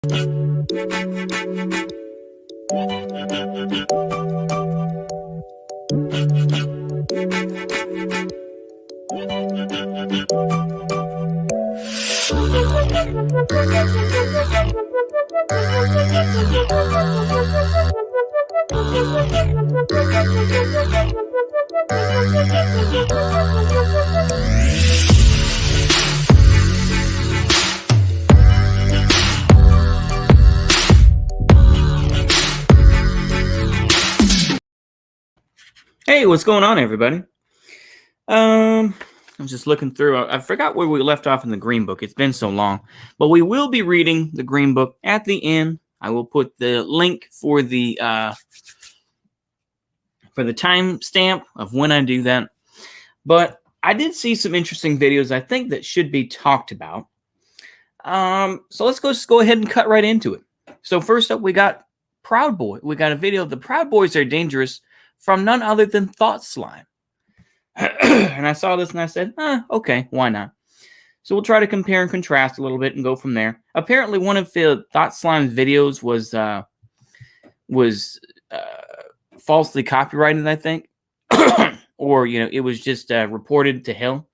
Hey, what's going on, everybody? I'm just looking through. I forgot where we left off in the Green Book. It's been so long, but we will be reading the Green Book at the end. I will put the link for the timestamp of when I do that. But I did see some interesting videos I think that should be talked about. So let's go ahead and cut right into it. So first up, we got Proud Boy. We got a video of the Proud Boys Are Dangerous from none other than Thought Slime. And I saw this and I said, okay, why not? So we'll try to compare and contrast a little bit and go from there. Apparently, one of the Thought Slime's videos was falsely copyrighted, I think. Or, it was just reported to hell.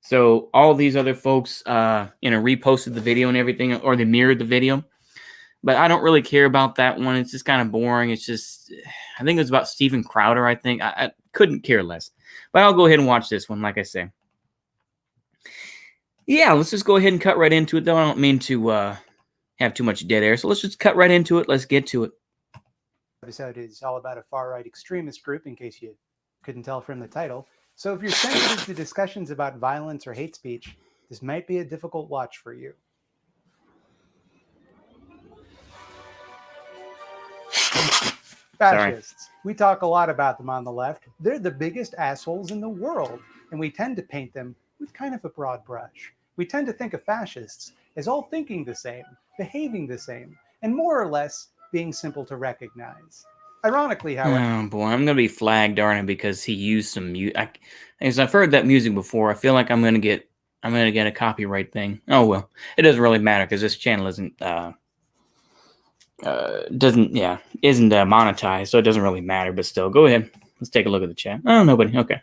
So all these other folks, reposted the video and everything, or they mirrored the video. But I don't really care about that one. It's just kind of boring. It's just, I think it was about Steven Crowder, I think. I couldn't care less. But I'll go ahead and watch this one, like I say. Yeah, let's just go ahead and cut right into it, though. I don't mean to have too much dead air. So let's just cut right into it. Let's get to it. Episode is all about a far-right extremist group, in case you couldn't tell from the title. So if you're sensitive to discussions about violence or hate speech, this might be a difficult watch for you. Fascists. We talk a lot about them on the left. They're the biggest assholes in the world, and we tend to paint them with kind of a broad brush. We tend to think of fascists as all thinking the same, behaving the same, and more or less being simple to recognize. Ironically, however... Oh, boy, I'm going to be flagged, aren't I, because he used some music. As I've heard that music before, I feel like I'm going to get a copyright thing. Oh, well, it doesn't really matter because this channel isn't monetized, so it doesn't really matter. But still, go ahead. Let's take a look at the chat. Oh, nobody. Okay.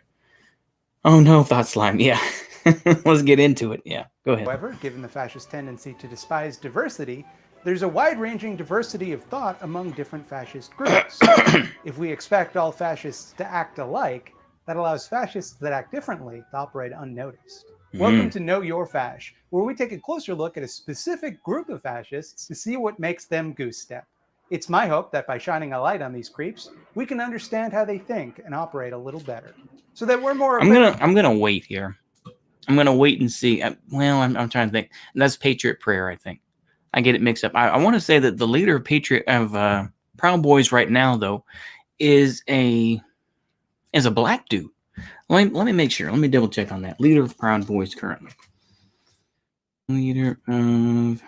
Oh no, Thought Slime. Yeah. Let's get into it. Yeah, go ahead. However, given the fascist tendency to despise diversity, there's a wide-ranging diversity of thought among different fascist groups. If we expect all fascists to act alike, that allows fascists that act differently to operate unnoticed. Welcome to Know Your Fash, where we take a closer look at a specific group of fascists to see what makes them goose step. It's my hope that by shining a light on these creeps, we can understand how they think and operate a little better, so that we're more. I'm gonna wait here. I'm gonna wait and see. I'm trying to think. That's Patriot Prayer, I think. I get it mixed up. I want to say that the leader of Proud Boys right now, though, is a black dude. Let me make sure. Let me double check on that. Leader of Proud Boys currently. Leader of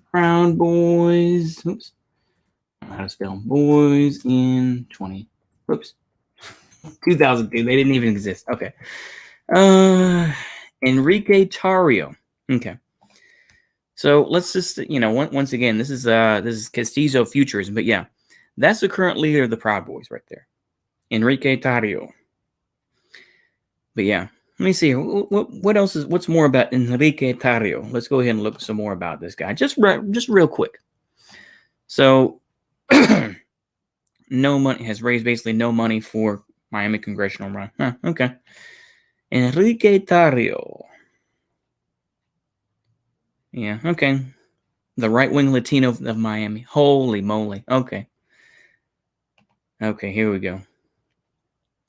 Proud Boys. Oops. I don't know how to spell boys in 2002. They didn't even exist. Okay. Enrique Tarrio. Okay. So let's just, once again, this is Castillo Futurism, but yeah, that's the current leader of the Proud Boys right there, Enrique Tarrio. But yeah, let me see what else what's more about Enrique Tarrio. Let's go ahead and look some more about this guy, just real quick. So, no money has raised basically no money for Miami congressional run. Okay, Enrique Tarrio. Yeah, okay. The right-wing Latino of Miami. Holy moly. Okay. Okay, here we go.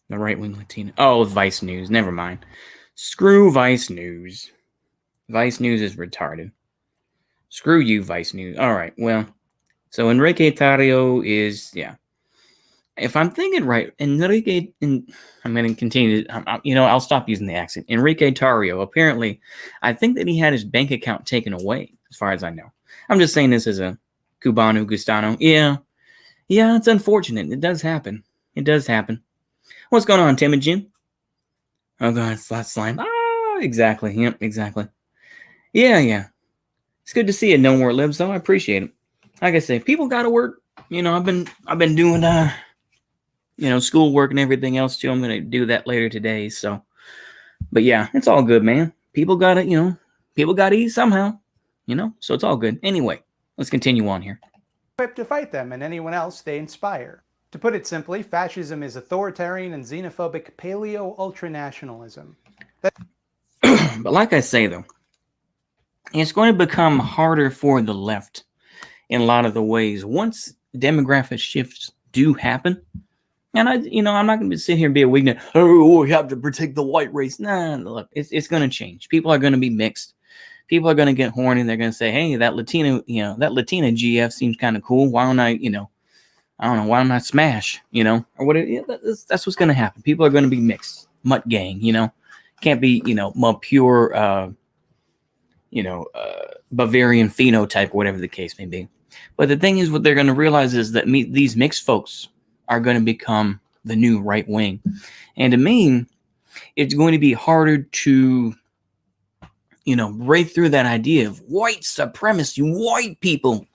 The right-wing Latino. Oh, Vice News. Never mind. Screw Vice News. Vice News is retarded. Screw you, Vice News. All right, well. So Enrique Tarrio is, yeah. If I'm thinking right, I'm going to continue. I'll stop using the accent. Enrique Tarrio, apparently, I think that he had his bank account taken away, as far as I know. I'm just saying this as a Cubano Gustano. Yeah, it's unfortunate. It does happen. What's going on, Timogen? Oh, God, it's Slime. Ah, exactly. Yep, exactly. Yeah. It's good to see it know where it lives, though. I appreciate it. Like I said, people got to work. You know, I've been doing schoolwork and everything else too. I'm gonna do that later today. So, but yeah, it's all good, man. People gotta eat somehow. So it's all good. Anyway, let's continue on here. Equipped to fight them and anyone else they inspire. To put it simply, fascism is authoritarian and xenophobic paleo-ultranationalism. But like I say, though, it's going to become harder for the left in a lot of the ways once demographic shifts do happen. And I'm not going to sit here and be a weakness. Oh, we have to protect the white race. Nah, look, it's going to change. People are going to be mixed. People are going to get horny. They're going to say, hey, that Latina GF seems kind of cool. Why don't I why don't I smash, or what? That's what's going to happen. People are going to be mixed. Mutt gang, can't be, more pure, Bavarian phenotype, whatever the case may be. But the thing is, what they're going to realize is that these mixed folks are going to become the new right wing. And to me, it's going to be harder to, break through that idea of white supremacy, white people.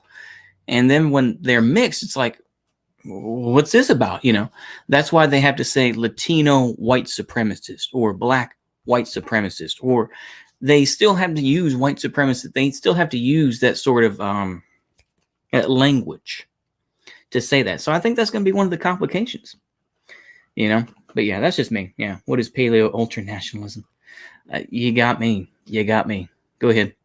And then when they're mixed, it's like, what's this about? That's why they have to say Latino white supremacist or black white supremacist, or they still have to use white supremacist. They still have to use that sort of language to say that. So I think that's going to be one of the complications, but yeah, that's just me. Yeah. What is paleo ultranationalism? You got me. Go ahead.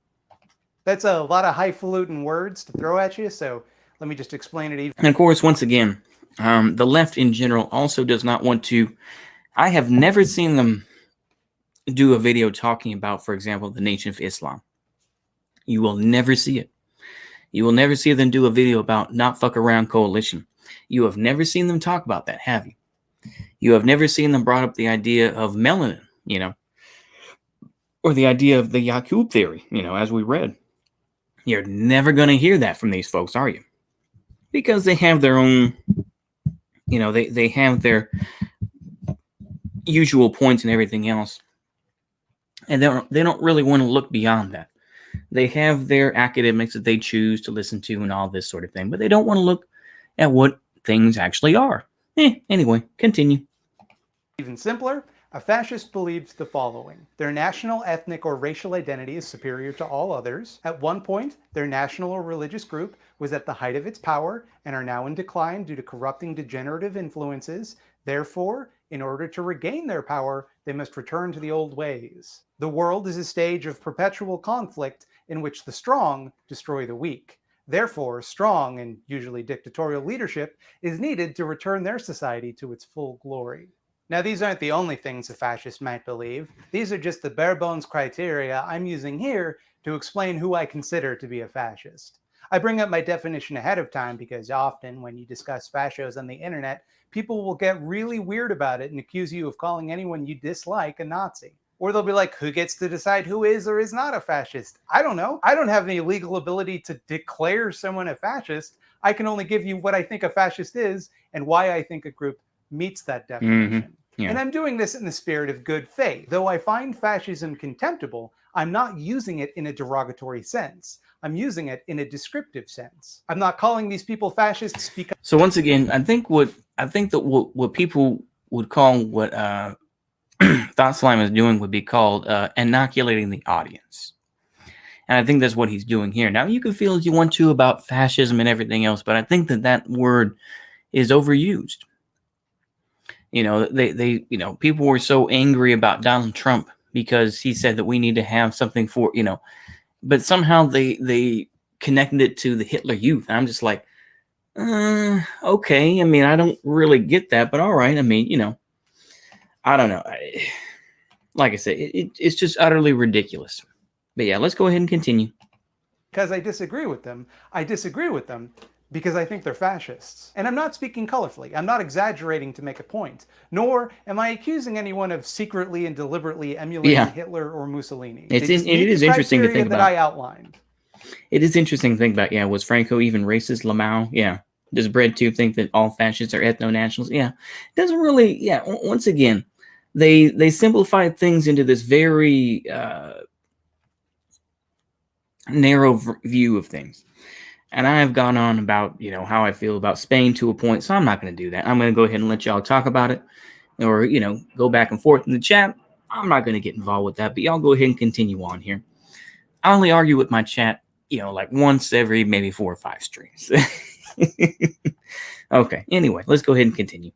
That's a lot of highfalutin words to throw at you. So let me just explain it even. And of course, once again, the left in general also does not want to. I have never seen them do a video talking about, for example, the Nation of Islam. You will never see it. You will never see them do a video about Not Fuck Around Coalition. You have never seen them talk about that, have you? You have never seen them brought up the idea of melanin, or the idea of the Yakub theory, as we read. You're never going to hear that from these folks, are you? Because they have their own, they have their usual points and everything else. And they don't really want to look beyond that. They have their academics that they choose to listen to and all this sort of thing, but they don't want to look at what things actually are. Anyway, continue. Even simpler, a fascist believes the following. Their national, ethnic, or racial identity is superior to all others. At one point, their national or religious group was at the height of its power and are now in decline due to corrupting degenerative influences. Therefore, in order to regain their power, they must return to the old ways. The world is a stage of perpetual conflict in which the strong destroy the weak. Therefore, strong and usually dictatorial leadership is needed to return their society to its full glory. Now, these aren't the only things a fascist might believe. These are just the bare bones criteria I'm using here to explain who I consider to be a fascist. I bring up my definition ahead of time because often when you discuss fascists on the internet, people will get really weird about it and accuse you of calling anyone you dislike a Nazi. Or they'll be like, who gets to decide who is or is not a fascist? I don't know. I don't have any legal ability to declare someone a fascist. I can only give you what I think a fascist is and why I think a group meets that definition. Mm-hmm. Yeah. And I'm doing this in the spirit of good faith. Though I find fascism contemptible, I'm not using it in a derogatory sense. I'm using it in a descriptive sense. I'm not calling these people fascists because... So once again, I think that what people would call what Thought Slime is doing would be called inoculating the audience. And I think that's what he's doing here. Now, you can feel as you want to about fascism and everything else, but I think that word is overused. People were so angry about Donald Trump because he said that we need to have something for, but somehow they connected it to the Hitler Youth. And I'm just like, okay. I mean, I don't really get that, but all right. I mean, I don't know. Like I said, it's just utterly ridiculous. But yeah, let's go ahead and continue. Because I disagree with them. I disagree with them because I think they're fascists. And I'm not speaking colorfully. I'm not exaggerating to make a point. Nor am I accusing anyone of secretly and deliberately emulating Hitler or Mussolini. It is interesting to think about. That I outlined. It is interesting to think about, was Franco even racist? Lamau? Yeah. Does BreadTube think that all fascists are ethno-nationals? Yeah. It doesn't really, once again, they simplified things into this very narrow view of things. And I have gone on about, how I feel about Spain to a point, so I'm not going to do that. I'm going to go ahead and let y'all talk about it, or, go back and forth in the chat. I'm not going to get involved with that, but y'all go ahead and continue on here. I only argue with my chat, like once every maybe 4 or 5 streams. Okay, anyway, let's go ahead and continue.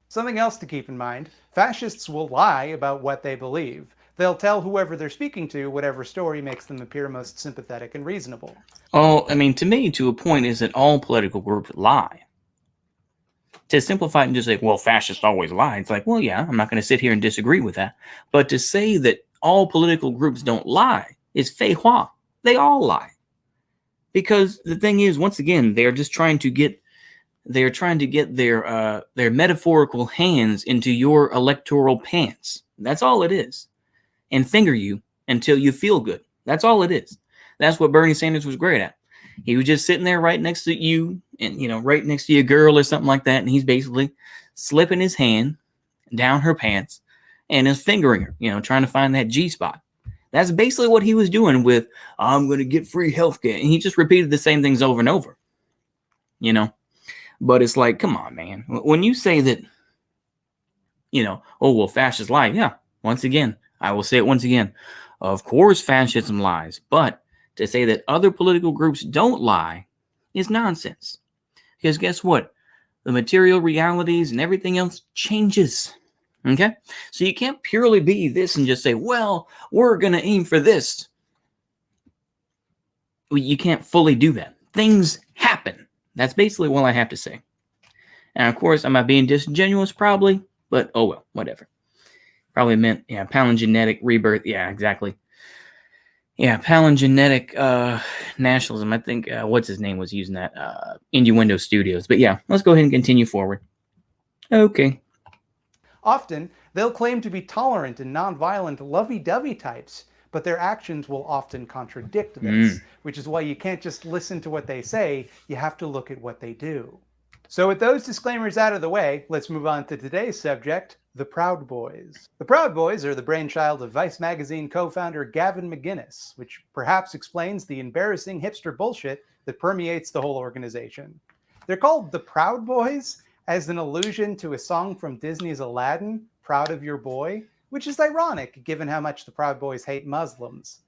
Something else to keep in mind, fascists will lie about what they believe. They'll tell whoever they're speaking to whatever story makes them appear most sympathetic and reasonable. Oh, I mean, to me, to a point, is that all political groups lie. To simplify it and just say, well, fascists always lie. It's like, well, yeah, I'm not going to sit here and disagree with that. But to say that all political groups don't lie is fei hua. They all lie. Because the thing is, once again, they're just trying to get their metaphorical hands into your electoral pants. That's all it is. And finger you until you feel good. That's all it is. That's what Bernie Sanders was great at. He was just sitting there right next to you and, right next to your girl or something like that. And he's basically slipping his hand down her pants and is fingering her, trying to find that G spot. That's basically what he was doing with, I'm going to get free healthcare. And he just repeated the same things over and over, But it's like, come on, man. When you say that, oh, well, fascists lie. Yeah, once again, I will say it once again. Of course, fascism lies. But to say that other political groups don't lie is nonsense. Because guess what? The material realities and everything else changes. Okay? So you can't purely be this and just say, well, we're going to aim for this. You can't fully do that. Things happen. That's basically all I have to say. And of course, am I being disingenuous? Probably. But oh well, whatever. Probably meant, palingenetic rebirth. Yeah, exactly. Yeah, palingenetic nationalism. I think, what's his name was using that? Innuendo Studios. But yeah, let's go ahead and continue forward. Okay. Often, they'll claim to be tolerant and nonviolent, lovey-dovey types, but their actions will often contradict this, which is why you can't just listen to what they say, you have to look at what they do. So with those disclaimers out of the way, let's move on to today's subject, the Proud Boys. The Proud Boys are the brainchild of Vice magazine co-founder Gavin McInnes, which perhaps explains the embarrassing hipster bullshit that permeates the whole organization. They're called the Proud Boys as an allusion to a song from Disney's Aladdin, Proud of Your Boy, which is ironic given how much the Proud Boys hate Muslims,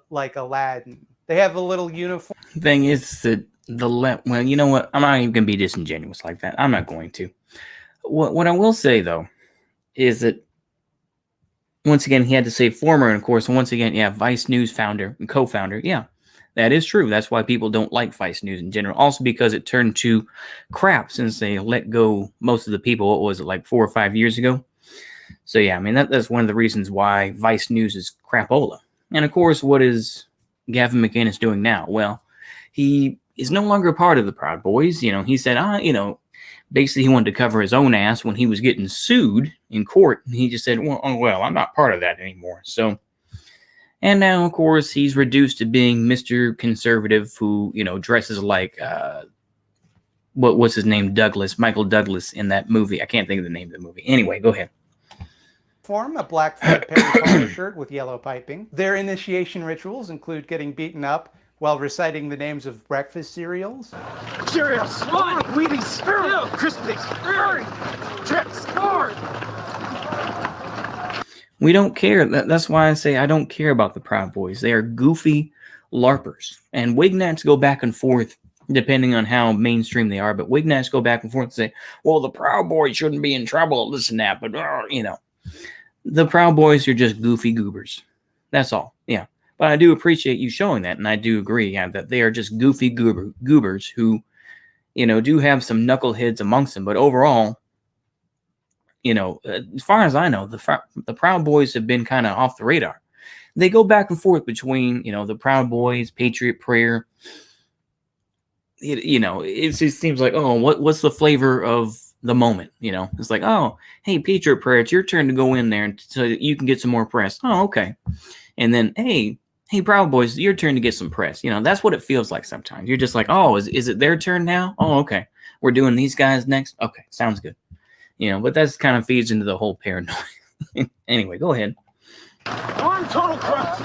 like Aladdin. They have a little uniform. Thing is that well, you know what? I'm not even going to be disingenuous like that. I'm not going to. What I will say, though, is that, once again, he had to say former, and of course, once again, Vice News founder and co-founder. Yeah, that is true. That's why people don't like Vice News in general. Also because it turned to crap since they let go most of the people, what was it, like 4 or 5 years ago? So yeah, I mean, that's one of the reasons why Vice News is crapola. And of course, what is Gavin McInnes doing now? Well, he is no longer part of the Proud Boys. He said, basically he wanted to cover his own ass when he was getting sued in court. And he just said, well, I'm not part of that anymore. So, and now, of course, he's reduced to being Mr. Conservative who, dresses like, what's his name? Michael Douglas in that movie. I can't think of the name of the movie. Anyway, go ahead. A black Fred Perry polo shirt with yellow piping. Their initiation rituals include getting beaten up while reciting the names of breakfast cereals. Cheerios, Wheaties, Crispies, Chips, corn. We don't care. That's why I say I don't care about the Proud Boys. They are goofy LARPers. And Wignats go back and forth depending on how mainstream they are. But Wignats go back and forth and say, well, the Proud Boys shouldn't be in trouble, this and that. But, the Proud Boys are just goofy goobers. That's all. Yeah. But I do appreciate you showing that. And I do agree, that they are just goofy goobers who, do have some knuckleheads amongst them. But overall, as far as I know, the Proud Boys have been kind of off the radar. They go back and forth between, the Proud Boys, Patriot Prayer. It just seems like, oh, what's the flavor of the moment? It's like, oh, hey, Patriot Prayer, it's your turn to go in there so you can get some more press. Oh, okay. And then, hey, Proud Boys, your turn to get some press. That's what it feels like sometimes. You're just like, oh, is it their turn now? Oh, okay. We're doing these guys next. Okay, sounds good. But that kind of feeds into the whole paranoia. Anyway, go ahead. We're in total crap.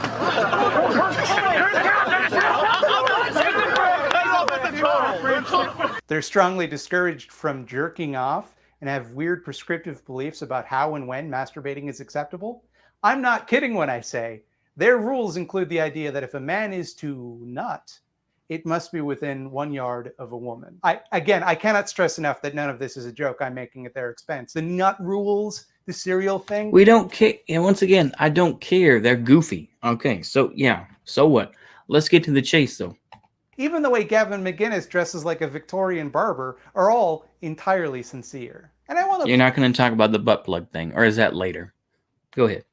They're strongly discouraged from jerking off and have weird prescriptive beliefs about how and when masturbating is acceptable. I'm not kidding when I say their rules include the idea that if a man is to nut, it must be within 1 yard of a woman. I cannot stress enough that none of this is a joke I'm making at their expense. The nut rules, the cereal thing. We don't care. And once again, I don't care. They're goofy. Okay, so yeah. So what? Let's get to the chase, though. Even the way Gavin McInnes dresses like a Victorian barber are all entirely sincere. And I want to You're not going to talk about the butt plug thing, or is that later? Go ahead.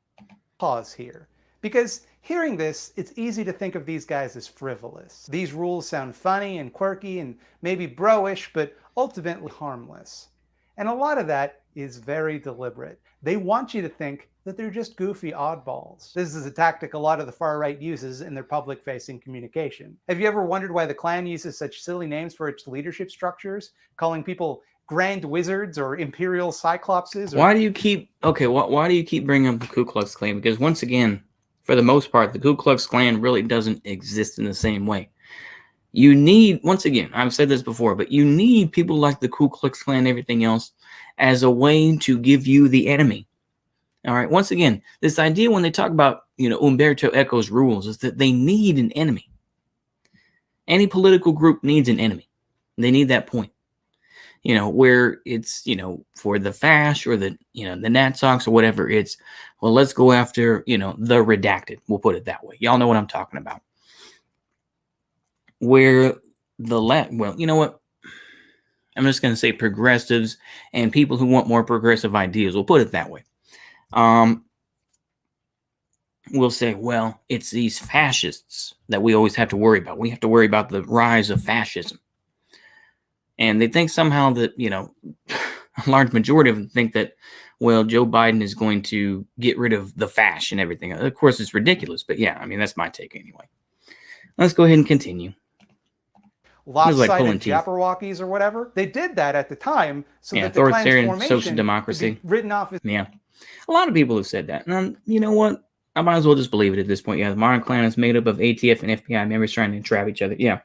pause here, because hearing this, it's easy to think of these guys as frivolous. These rules sound funny and quirky and maybe bro-ish, but ultimately harmless. And a lot of that is very deliberate. They want you to think that they're just goofy oddballs. This is a tactic a lot of the far right uses in their public-facing communication. Have you ever wondered why the Klan uses such silly names for its leadership structures, calling people Grand Wizards or Imperial Cyclopses? Why do you keep why do you keep bringing up the Ku Klux Klan? Because once again, for the most part, the Ku Klux Klan really doesn't exist in the same way. You need, once again, I've said this before, but you need people like the Ku Klux Klan and everything else as a way to give you the enemy. All right. Once again, this idea when they talk about, Umberto Eco's rules is that they need an enemy. Any political group needs an enemy. They need that point. Where it's, for the Fash or the Nat Sox or whatever, it's, well, let's go after, the redacted. We'll put it that way. Y'all know what I'm talking about. Where well, you know what? I'm just going to say progressives and people who want more progressive ideas. We'll put it that way. We'll say, well, it's these fascists that we always have to worry about. We have to worry about the rise of fascism. And they think somehow that, a large majority of them think that, well, Joe Biden is going to get rid of the fash and everything. Of course, it's ridiculous. But yeah, I mean, that's my take anyway. Let's go ahead and continue. Lopsided Jabberwockies or whatever. They did that at the time so that the Klan's authoritarian formation social democracy could be written off as Yeah. A lot of people have said that. And you know what? I might as well just believe it at this point. Yeah, the modern Klan is made up of ATF and FBI members trying to entrap each other. Yeah.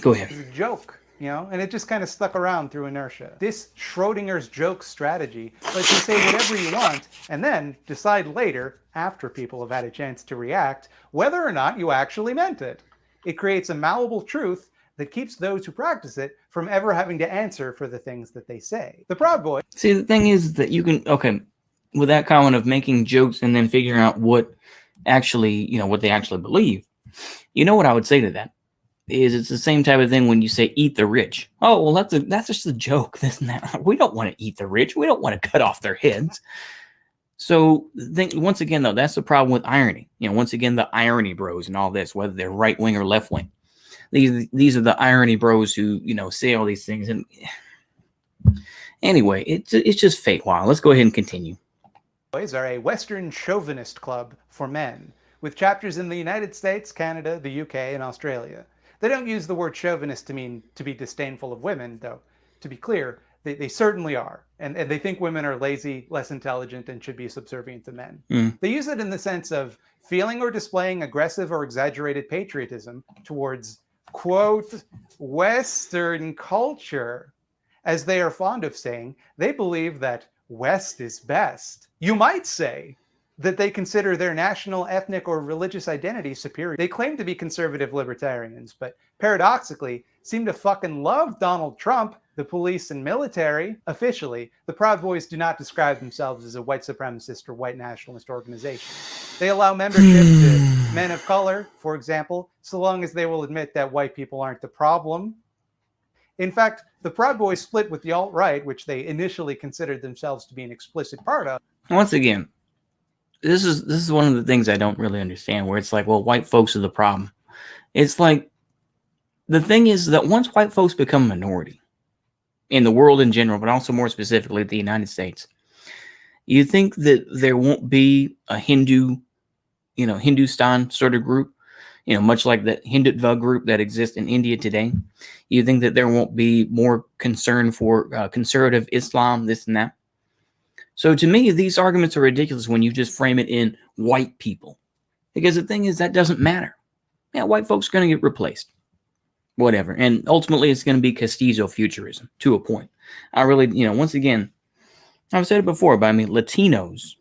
Go ahead. a joke, and it just kind of stuck around through inertia. This Schrodinger's joke strategy lets you say whatever you want and then decide later, after people have had a chance to react, whether or not you actually meant it. It creates a malleable truth that keeps those who practice it from ever having to answer for the things that they say. The Proud Boys. See, the thing is that you can, with that comment of making jokes and then figuring out what actually, what they actually believe, what I would say to that is it's the same type of thing when you say eat the rich. Oh, well, that's just a joke. We don't want to eat the rich. We don't want to cut off their heads. So once again, though, that's the problem with irony. Once again, the irony bros and all this, whether they're right wing or left wing. These are the irony bros who, say all these things. And anyway, it's just fake. Wow. Let's go ahead and continue. Boys are a Western chauvinist club for men, with chapters in the United States, Canada, the UK, and Australia. They don't use the word chauvinist to mean to be disdainful of women, though, to be clear, they certainly are. And they think women are lazy, less intelligent, and should be subservient to men. They use it in the sense of feeling or displaying aggressive or exaggerated patriotism towards, quote, Western culture. As they are fond of saying, they believe that West is best. You might say that they consider their national, ethnic, or religious identity superior. They claim to be conservative libertarians, but paradoxically seem to fucking love Donald Trump, the police and military. Officially, the Proud Boys do not describe themselves as a white supremacist or white nationalist organization. They allow membership to men of color, for example, so long as they will admit that white people aren't the problem. In fact, the Proud Boys split with the alt-right, which they initially considered themselves to be an explicit part of. Once again, this is one of the things I don't really understand, where it's like, well, white folks are the problem. It's like, the thing is that once white folks become a minority in the world in general, but also more specifically the United States, you think that there won't be a Hindu, Hindustan sort of group, much like the Hindutva group that exists in India today. You think that there won't be more concern for conservative Islam, this and that. So to me, these arguments are ridiculous when you just frame it in white people. Because the thing is, that doesn't matter. Yeah, white folks are going to get replaced. Whatever. And ultimately, it's going to be Castillo futurism to a point. I really, once again, I've said it before, but I mean, Latinos,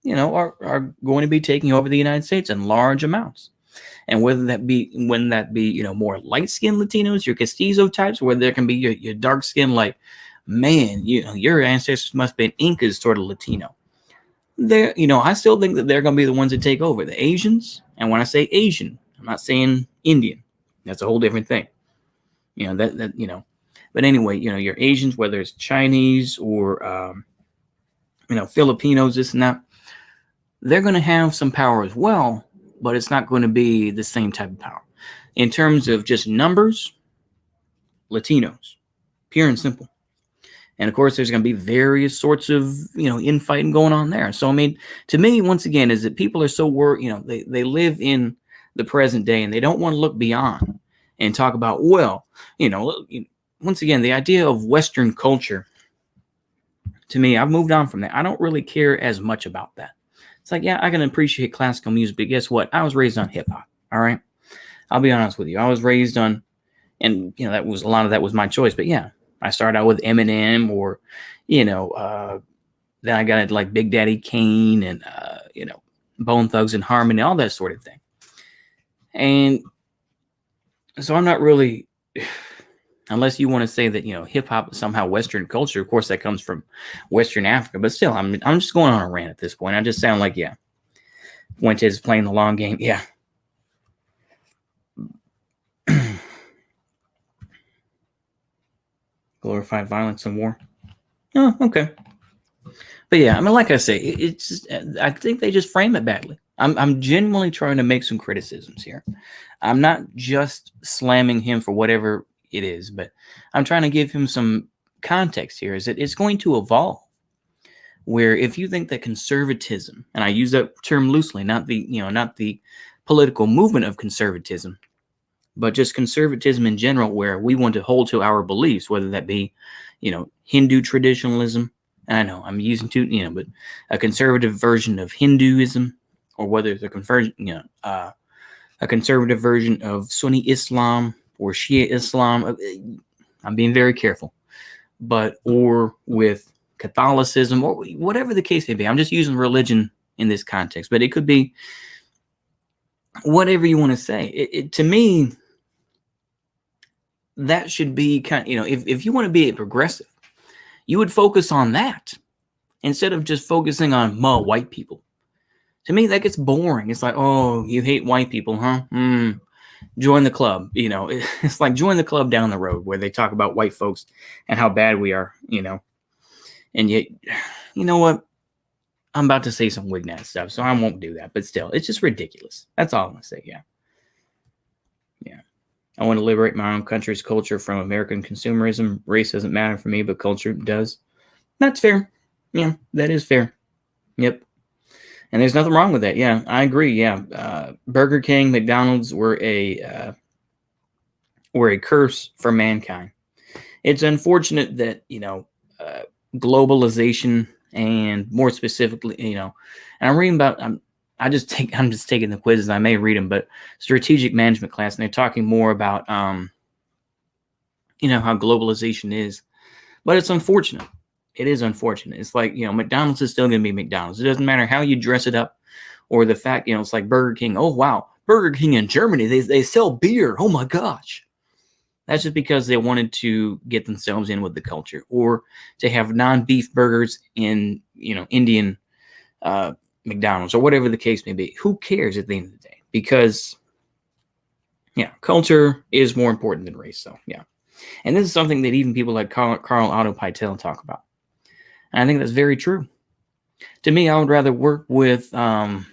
are going to be taking over the United States in large amounts. And whether that be, more light-skinned Latinos, your Castillo types, whether there can be your dark-skinned, like, man, your ancestors must have been Incas sort of Latino. I still think that they're going to be the ones that take over. The Asians, and when I say Asian, I'm not saying Indian. That's a whole different thing. But anyway, your Asians, whether it's Chinese or, Filipinos, this and that, they're going to have some power as well, but it's not going to be the same type of power. In terms of just numbers, Latinos, pure and simple. And of course, there's going to be various sorts of, infighting going on there. So, I mean, to me, once again, is that people are so worried, they live in the present day and they don't want to look beyond and talk about, once again, the idea of Western culture, to me, I've moved on from that. I don't really care as much about that. It's like, yeah, I can appreciate classical music, but guess what? I was raised on hip hop. All right. I'll be honest with you. I was raised on, and, a lot of that was my choice, but yeah. I started out with Eminem or, then I got into like Big Daddy Kane and, Bone Thugs and Harmony, all that sort of thing. And so I'm not really, unless you want to say that, hip hop is somehow Western culture. Of course, that comes from Western Africa, but still, I'm just going on a rant at this point. I just sound like, yeah, Fuentes is playing the long game. Yeah. Glorified violence and war. Oh, okay. But yeah, I mean, like I say, it's just, I think they just frame it badly. I'm genuinely trying to make some criticisms here. I'm not just slamming him for whatever it is, but I'm trying to give him some context here. Is that it's going to evolve. Where if you think that conservatism, and I use that term loosely, not the political movement of conservatism, but just conservatism in general, where we want to hold to our beliefs, whether that be, Hindu traditionalism. I know I'm using but a conservative version of Hinduism, or whether it's a conservative version of Sunni Islam or Shia Islam. I'm being very careful, or with Catholicism or whatever the case may be. I'm just using religion in this context, but it could be whatever you want to say. To me, that should be kind of, if you want to be a progressive, you would focus on that instead of just focusing on white people. To me, that gets boring. It's like, oh, you hate white people, huh? Join the club. It's like join the club down the road where they talk about white folks and how bad we are, And yet, you know what? I'm about to say some Wignat stuff, so I won't do that. But still, it's just ridiculous. That's all I'm going to say, yeah. Yeah. I want to liberate my own country's culture from American consumerism. Race doesn't matter for me, but culture does. That's fair. Yeah, that is fair. Yep. And there's nothing wrong with that. Yeah, I agree. Yeah. Burger King, McDonald's were a curse for mankind. It's unfortunate that, globalization and more specifically, and I'm reading about, I'm just taking the quizzes. I may read them, but strategic management class, and they're talking more about, how globalization is, but it's unfortunate. It is unfortunate. It's like, McDonald's is still going to be McDonald's. It doesn't matter how you dress it up or the fact, it's like Burger King. Oh, wow. Burger King in Germany, they sell beer. Oh my gosh. That's just because they wanted to get themselves in with the culture, or to have non-beef burgers in, Indian, McDonald's or whatever the case may be. Who cares at the end of the day? Because, yeah, culture is more important than race. So, yeah. And this is something that even people like Carl Otto Pytel talk about. And I think that's very true. To me, I would rather work with, Latinos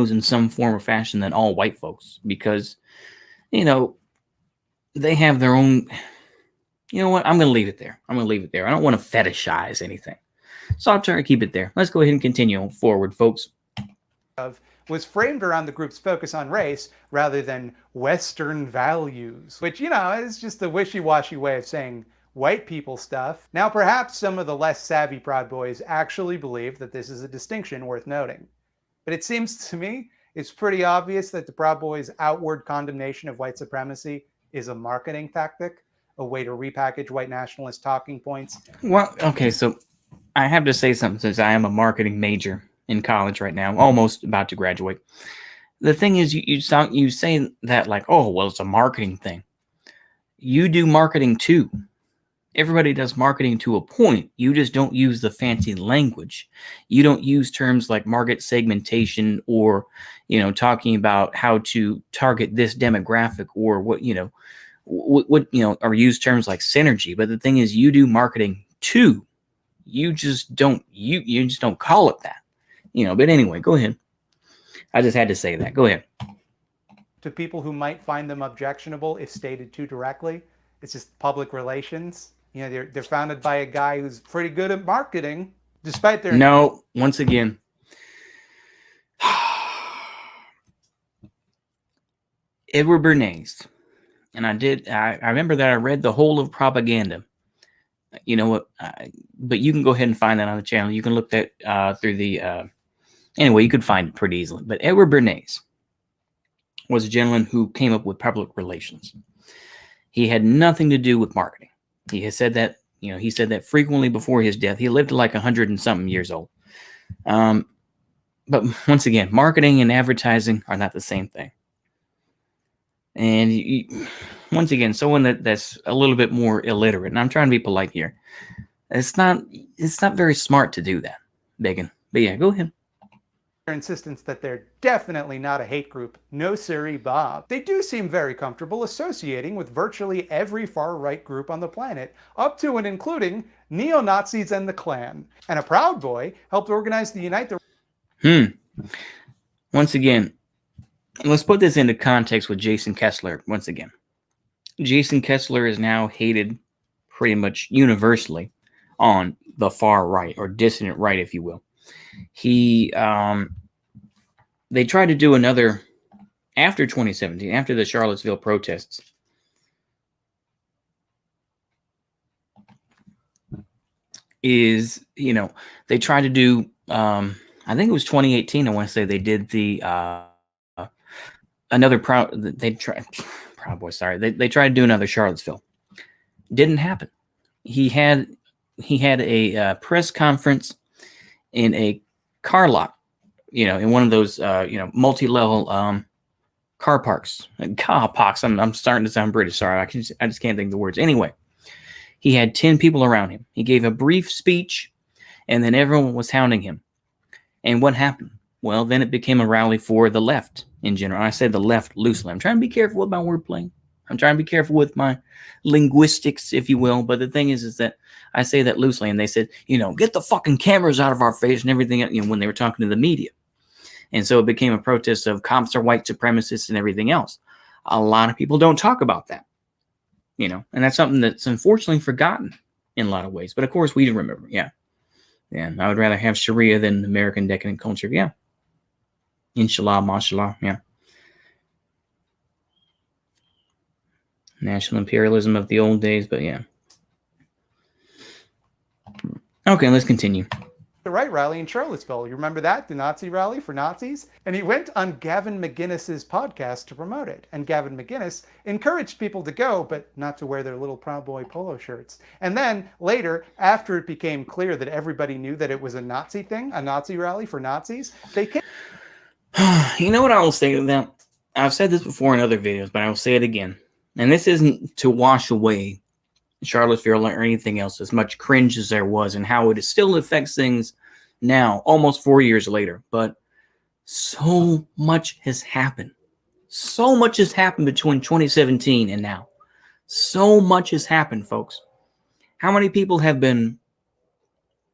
in some form or fashion than all white folks, because, they have their own, you know what? I'm going to leave it there. I don't want to fetishize anything. So I'll try to keep it there. Let's go ahead and continue forward, folks. Was framed around the group's focus on race rather than Western values, which, is just a wishy-washy way of saying white people stuff. Now, perhaps some of the less savvy Proud Boys actually believe that this is a distinction worth noting. But it seems to me it's pretty obvious that the Proud Boys' outward condemnation of white supremacy is a marketing tactic, a way to repackage white nationalist talking points. Well, okay, so I have to say something since I am a marketing major in college right now, almost about to graduate. The thing is, you say that like, oh, well, it's a marketing thing. You do marketing too. Everybody does marketing to a point. You just don't use the fancy language. You don't use terms like market segmentation or, talking about how to target this demographic or what, or use terms like synergy. But the thing is, you do marketing too. You just don't call it that. But anyway, go ahead. I just had to say that. Go ahead. To people who might find them objectionable if stated too directly, it's just public relations. They're founded by a guy who's pretty good at marketing, despite their... No, once again. Edward Bernays. And I remember that I read the whole of Propaganda. You know what? But you can go ahead and find that on the channel. You can look that through the... anyway, you could find it pretty easily. But Edward Bernays was a gentleman who came up with public relations. He had nothing to do with marketing. He has said that, he said that frequently before his death. He lived to like 100 and something years old. But once again, marketing and advertising are not the same thing. And once again, someone that's a little bit more illiterate, and I'm trying to be polite here, it's not very smart to do that, Bacon. But yeah, go ahead. Insistence that they're definitely not a hate group. No siree, Bob. They do seem very comfortable associating with virtually every far-right group on the planet, up to and including neo-Nazis and the Klan. And a Proud Boy helped organize the Unite the... Once again, let's put this into context with Jason Kessler once again. Jason Kessler is now hated pretty much universally on the far right, or dissident right, if you will. They tried to do another after 2017, after the Charlottesville protests. They tried to do, I think it was 2018. I want to say they did the, Proud Boy. Sorry. They tried to do another Charlottesville. Didn't happen. He had a press conference in a car lot, in one of those, multi-level car parks. I'm starting to sound British. Sorry, I just can't think of the words. Anyway, he had 10 people around him. He gave a brief speech, and then everyone was hounding him. And what happened? Well, then it became a rally for the left in general. I said the left loosely. I'm trying to be careful with my wordplay. I'm trying to be careful with my linguistics, if you will. But the thing is that I say that loosely. And they said, get the fucking cameras out of our face and everything, when they were talking to the media. And so it became a protest of cops are white supremacists and everything else. A lot of people don't talk about that, and that's something that's unfortunately forgotten in a lot of ways. But of course, we do remember. Yeah. Yeah. I would rather have Sharia than American decadent culture. Yeah. Inshallah, mashallah. Yeah. National imperialism of the old days, but yeah. Okay, let's continue. The right rally in Charlottesville. You remember that? The Nazi rally for Nazis? And he went on Gavin McInnes's podcast to promote it. And Gavin McInnes encouraged people to go, but not to wear their little Proud Boy polo shirts. And then later, after it became clear that everybody knew that it was a Nazi thing, a Nazi rally for Nazis, they came... You know what I will say to them? I've said this before in other videos, but I will say it again. And this isn't to wash away Charlottesville or anything else, as much cringe as there was, and how it still affects things now, almost 4 years later. But so much has happened. So much has happened between 2017 and now. So much has happened, folks. How many people have been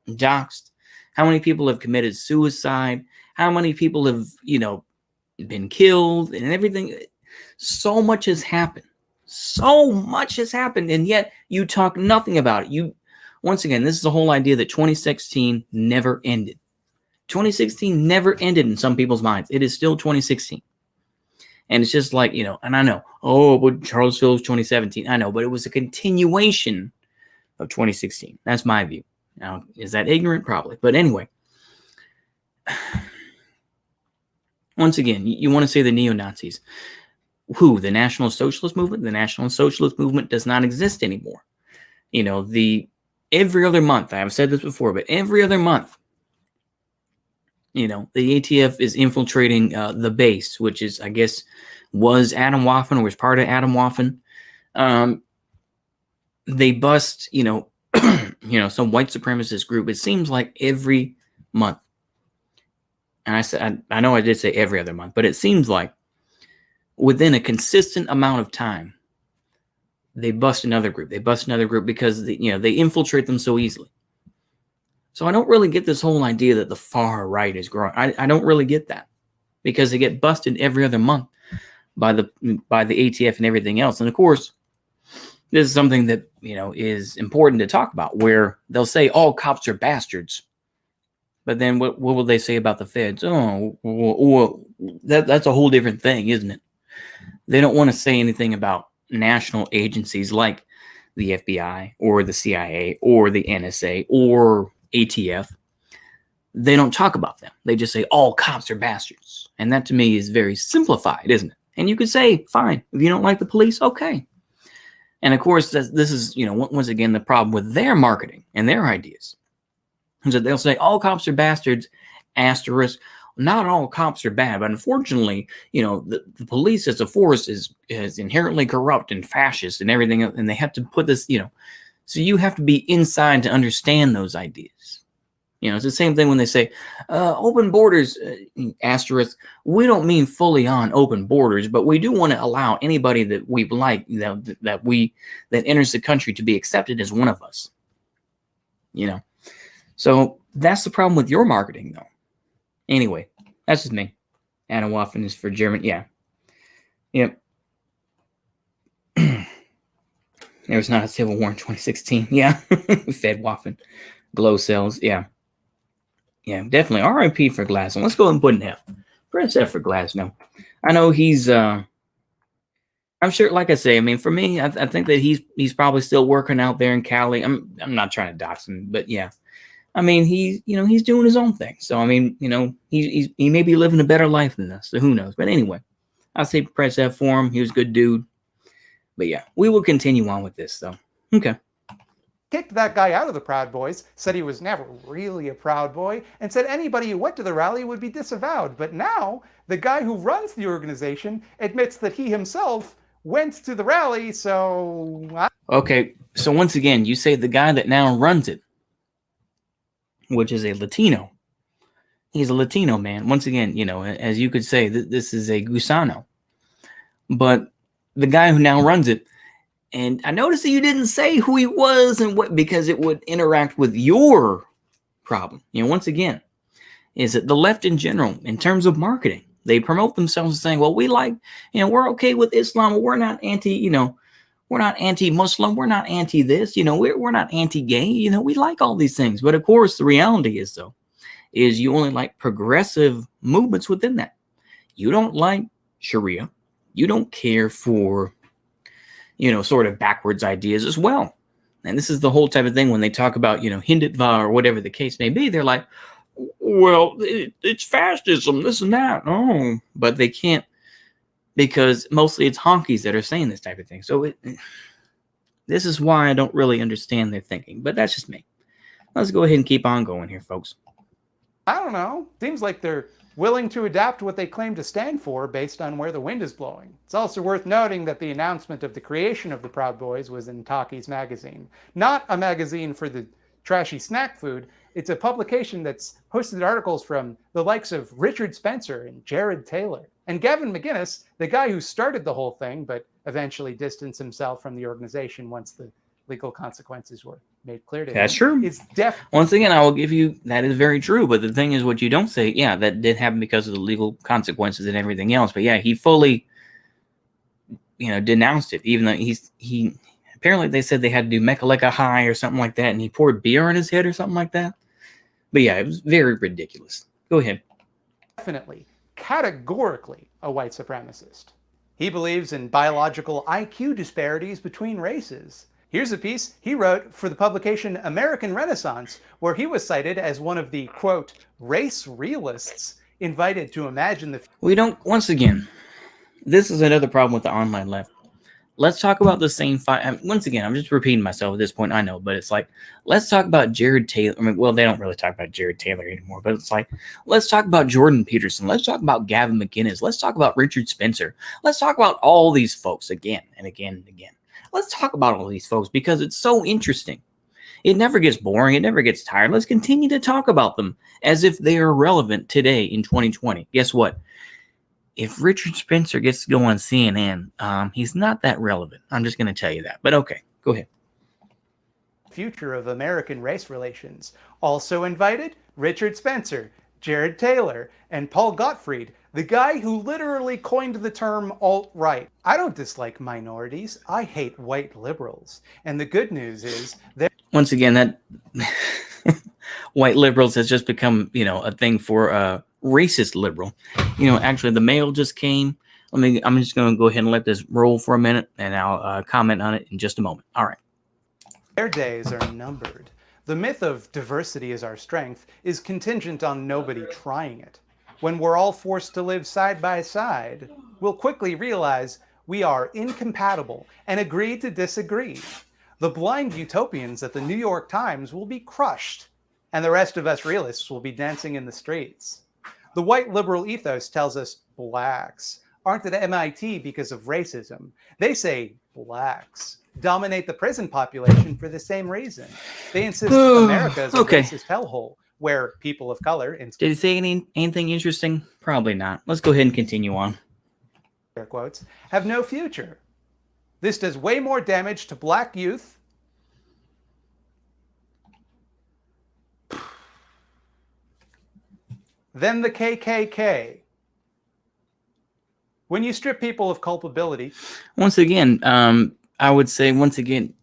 doxxed? How many people have committed suicide? How many people have, been killed and everything? So much has happened. So much has happened, and yet you talk nothing about it. Once again, this is the whole idea that 2016 never ended. 2016 never ended in some people's minds. It is still 2016. And it's just like, and I know, but Charlottesville was 2017. I know, but it was a continuation of 2016. That's my view. Now, is that ignorant? Probably. But anyway, once again, you want to say the neo-Nazis. Who? The National Socialist Movement? The National Socialist Movement does not exist anymore. Every other month, I have said this before, but every other month, the ATF is infiltrating the base, which is, I guess, was Atomwaffen or was part of Atomwaffen. They bust, some white supremacist group. It seems like every month. And I know I did say every other month, but it seems like within a consistent amount of time, they bust another group. They bust another group because they infiltrate them so easily. So I don't really get this whole idea that the far right is growing. I don't really get that, because they get busted every other month by the ATF and everything else. And of course, this is something that is important to talk about, where they'll say all cops are bastards, but then what will they say about the feds? Oh, well, that's a whole different thing, isn't it? They don't want to say anything about national agencies like the FBI or the CIA or the NSA or ATF. They don't talk about them. They just say all cops are bastards. And that to me is very simplified, isn't it? And you could say, fine, if you don't like the police, okay. And of course, this is, once again, the problem with their marketing and their ideas. Is that they'll say all cops are bastards, asterisk. Not all cops are bad, but unfortunately, the police as a force is inherently corrupt and fascist and everything, and they have to put this, so you have to be inside to understand those ideas. It's the same thing when they say open borders, asterisk. We don't mean fully on open borders, but we do want to allow anybody that we like, that enters the country, to be accepted as one of us. So that's the problem with your marketing, though. Anyway, that's just me. Atomwaffen is for German. Yeah. Yep. There was not a civil war in 2016. Yeah. Fedwaffen. Glow cells. Yeah. Yeah, definitely. RIP for Glasnow. Let's go ahead and put an F. Press F for Glasnow. I know he's I'm sure, like I say, I mean, for me, I think that he's probably still working out there in Cali. I'm not trying to dox him, but yeah. I mean, he's doing his own thing. So, I mean, he may be living a better life than us. So who knows? But anyway, I'll say press F for him. He was a good dude. But yeah, we will continue on with this, though. Okay. Kicked that guy out of the Proud Boys, said he was never really a Proud Boy, and said anybody who went to the rally would be disavowed. But now, the guy who runs the organization admits that he himself went to the rally, so... Okay, so once again, you say the guy that now runs it, which is a Latino. He's a Latino man. Once again, as you could say, this is a Gusano. But the guy who now runs it, and I noticed that you didn't say who he was and what, because it would interact with your problem. Once again, is that the left in general, in terms of marketing, they promote themselves as saying, well, we like, we're okay with Islam. We're not anti, we're not anti-Muslim. We're not anti this, we're not anti-gay. We like all these things. But of course, the reality is, though, is you only like progressive movements within that. You don't like Sharia. You don't care for, sort of backwards ideas as well. And this is the whole type of thing when they talk about, Hindutva or whatever the case may be. They're like, well, it's fascism, this and that. Oh, but they can't. Because mostly it's honkies that are saying this type of thing. So this is why I don't really understand their thinking. But that's just me. Let's go ahead and keep on going here, folks. I don't know. Seems like they're willing to adapt what they claim to stand for based on where the wind is blowing. It's also worth noting that the announcement of the creation of the Proud Boys was in Talkies magazine. Not a magazine for the trashy snack food. It's a publication that's hosted articles from the likes of Richard Spencer and Jared Taylor. And Gavin McInnes, the guy who started the whole thing, but eventually distanced himself from the organization once the legal consequences were made clear to him. That's true. Once again, I will give you, that is very true. But the thing is, what you don't say, yeah, that did happen because of the legal consequences and everything else. But yeah, he fully, denounced it, even though he apparently they said they had to do Mekaleka High or something like that, and he poured beer on his head or something like that. But yeah, it was very ridiculous. Go ahead. Definitely, categorically a white supremacist. He believes in biological IQ disparities between races. Here's a piece he wrote for the publication American Renaissance, where he was cited as one of the, quote, race realists invited to imagine the future. We don't, once again, this is another problem with the online left. Let's talk about the same fight. Once again, I'm just repeating myself at this point, I know, but it's like, let's talk about Jared Taylor. I mean, well, they don't really talk about Jared Taylor anymore, but it's like, let's talk about Jordan Peterson. Let's talk about Gavin McInnes. Let's talk about Richard Spencer. Let's talk about all these folks again and again and again. Let's talk about all these folks because it's so interesting. It never gets boring. It never gets tired. Let's continue to talk about them as if they are relevant today in 2020. Guess what? If Richard Spencer gets to go on CNN, he's not that relevant. I'm just going to tell you that. But okay, go ahead. Future of American race relations. Also invited, Richard Spencer, Jared Taylor, and Paul Gottfried, the guy who literally coined the term alt-right. I don't dislike minorities. I hate white liberals. And the good news is that once again, that white liberals has just become, a thing for racist liberal. Actually, the mail just came. I'm just going to go ahead and let this roll for a minute, and I'll comment on it in just a moment. All right. their days are numbered. The myth of diversity as our strength is contingent on nobody trying it. When we're all forced to live side by side, we'll quickly realize we are incompatible and agree to disagree. The blind utopians at the New York Times will be crushed, and the rest of us realists will be dancing in the streets. The white liberal ethos tells us blacks aren't at MIT because of racism. They say blacks dominate the prison population for the same reason. They insist America is a racist hellhole where people of color... Did he say anything interesting? Probably not. Let's go ahead and continue on. Air quotes, have no future. This does way more damage to black youth than the KKK. When you strip people of culpability... Once again, I would say,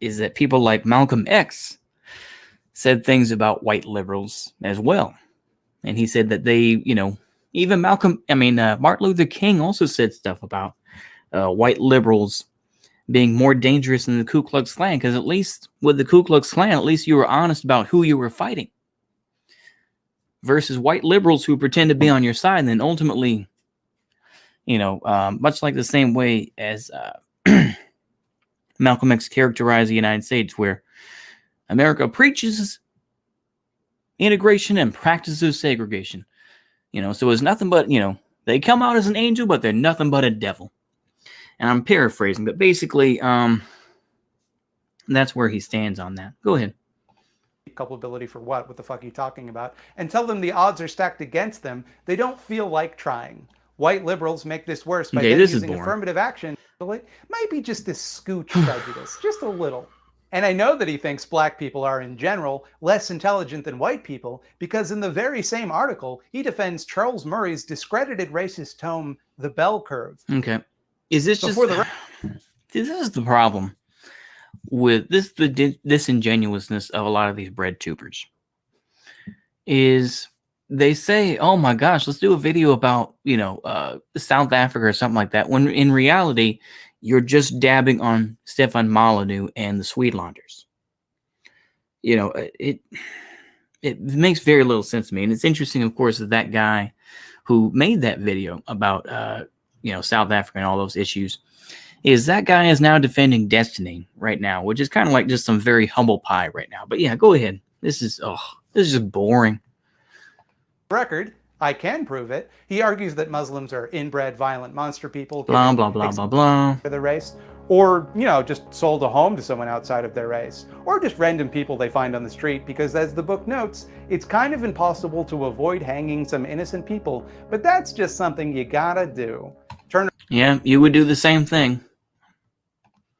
is that people like Malcolm X said things about white liberals as well. And he said that they, even Martin Luther King also said stuff about white liberals being more dangerous than the Ku Klux Klan, because at least with the Ku Klux Klan, at least you were honest about who you were fighting. Versus white liberals who pretend to be on your side and then ultimately, much like the same way as Malcolm X characterized the United States, where America preaches integration and practices segregation. So it's nothing but, they come out as an angel, but they're nothing but a devil. And I'm paraphrasing, but basically, that's where he stands on that. Go ahead. Culpability for what? What the fuck are you talking about? And tell them the odds are stacked against them. They don't feel like trying. White liberals make this worse by using affirmative action. It might be just a scooch prejudice, just a little. And I know that he thinks black people are, in general, less intelligent than white people, because in the very same article, he defends Charles Murray's discredited racist tome, The Bell Curve. Okay. Is this this is the problem with this, the disingenuousness of a lot of these bread tubers, is they say, oh my gosh, let's do a video about, South Africa or something like that. When in reality, you're just dabbing on Stefan Molyneux and the Sweetlanders. It makes very little sense to me. And it's interesting, of course, that guy who made that video about, South Africa and all those issues, is that guy is now defending Destiny right now, which is kind of like just some very humble pie right now. But yeah, go ahead. This is just boring. Record, I can prove it. He argues that Muslims are inbred, violent monster people. Blah, blah, blah, blah, blah. For their race. Or, just sold a home to someone outside of their race. Or just random people they find on the street, because as the book notes, it's kind of impossible to avoid hanging some innocent people. But that's just something you gotta do. Yeah, you would do the same thing.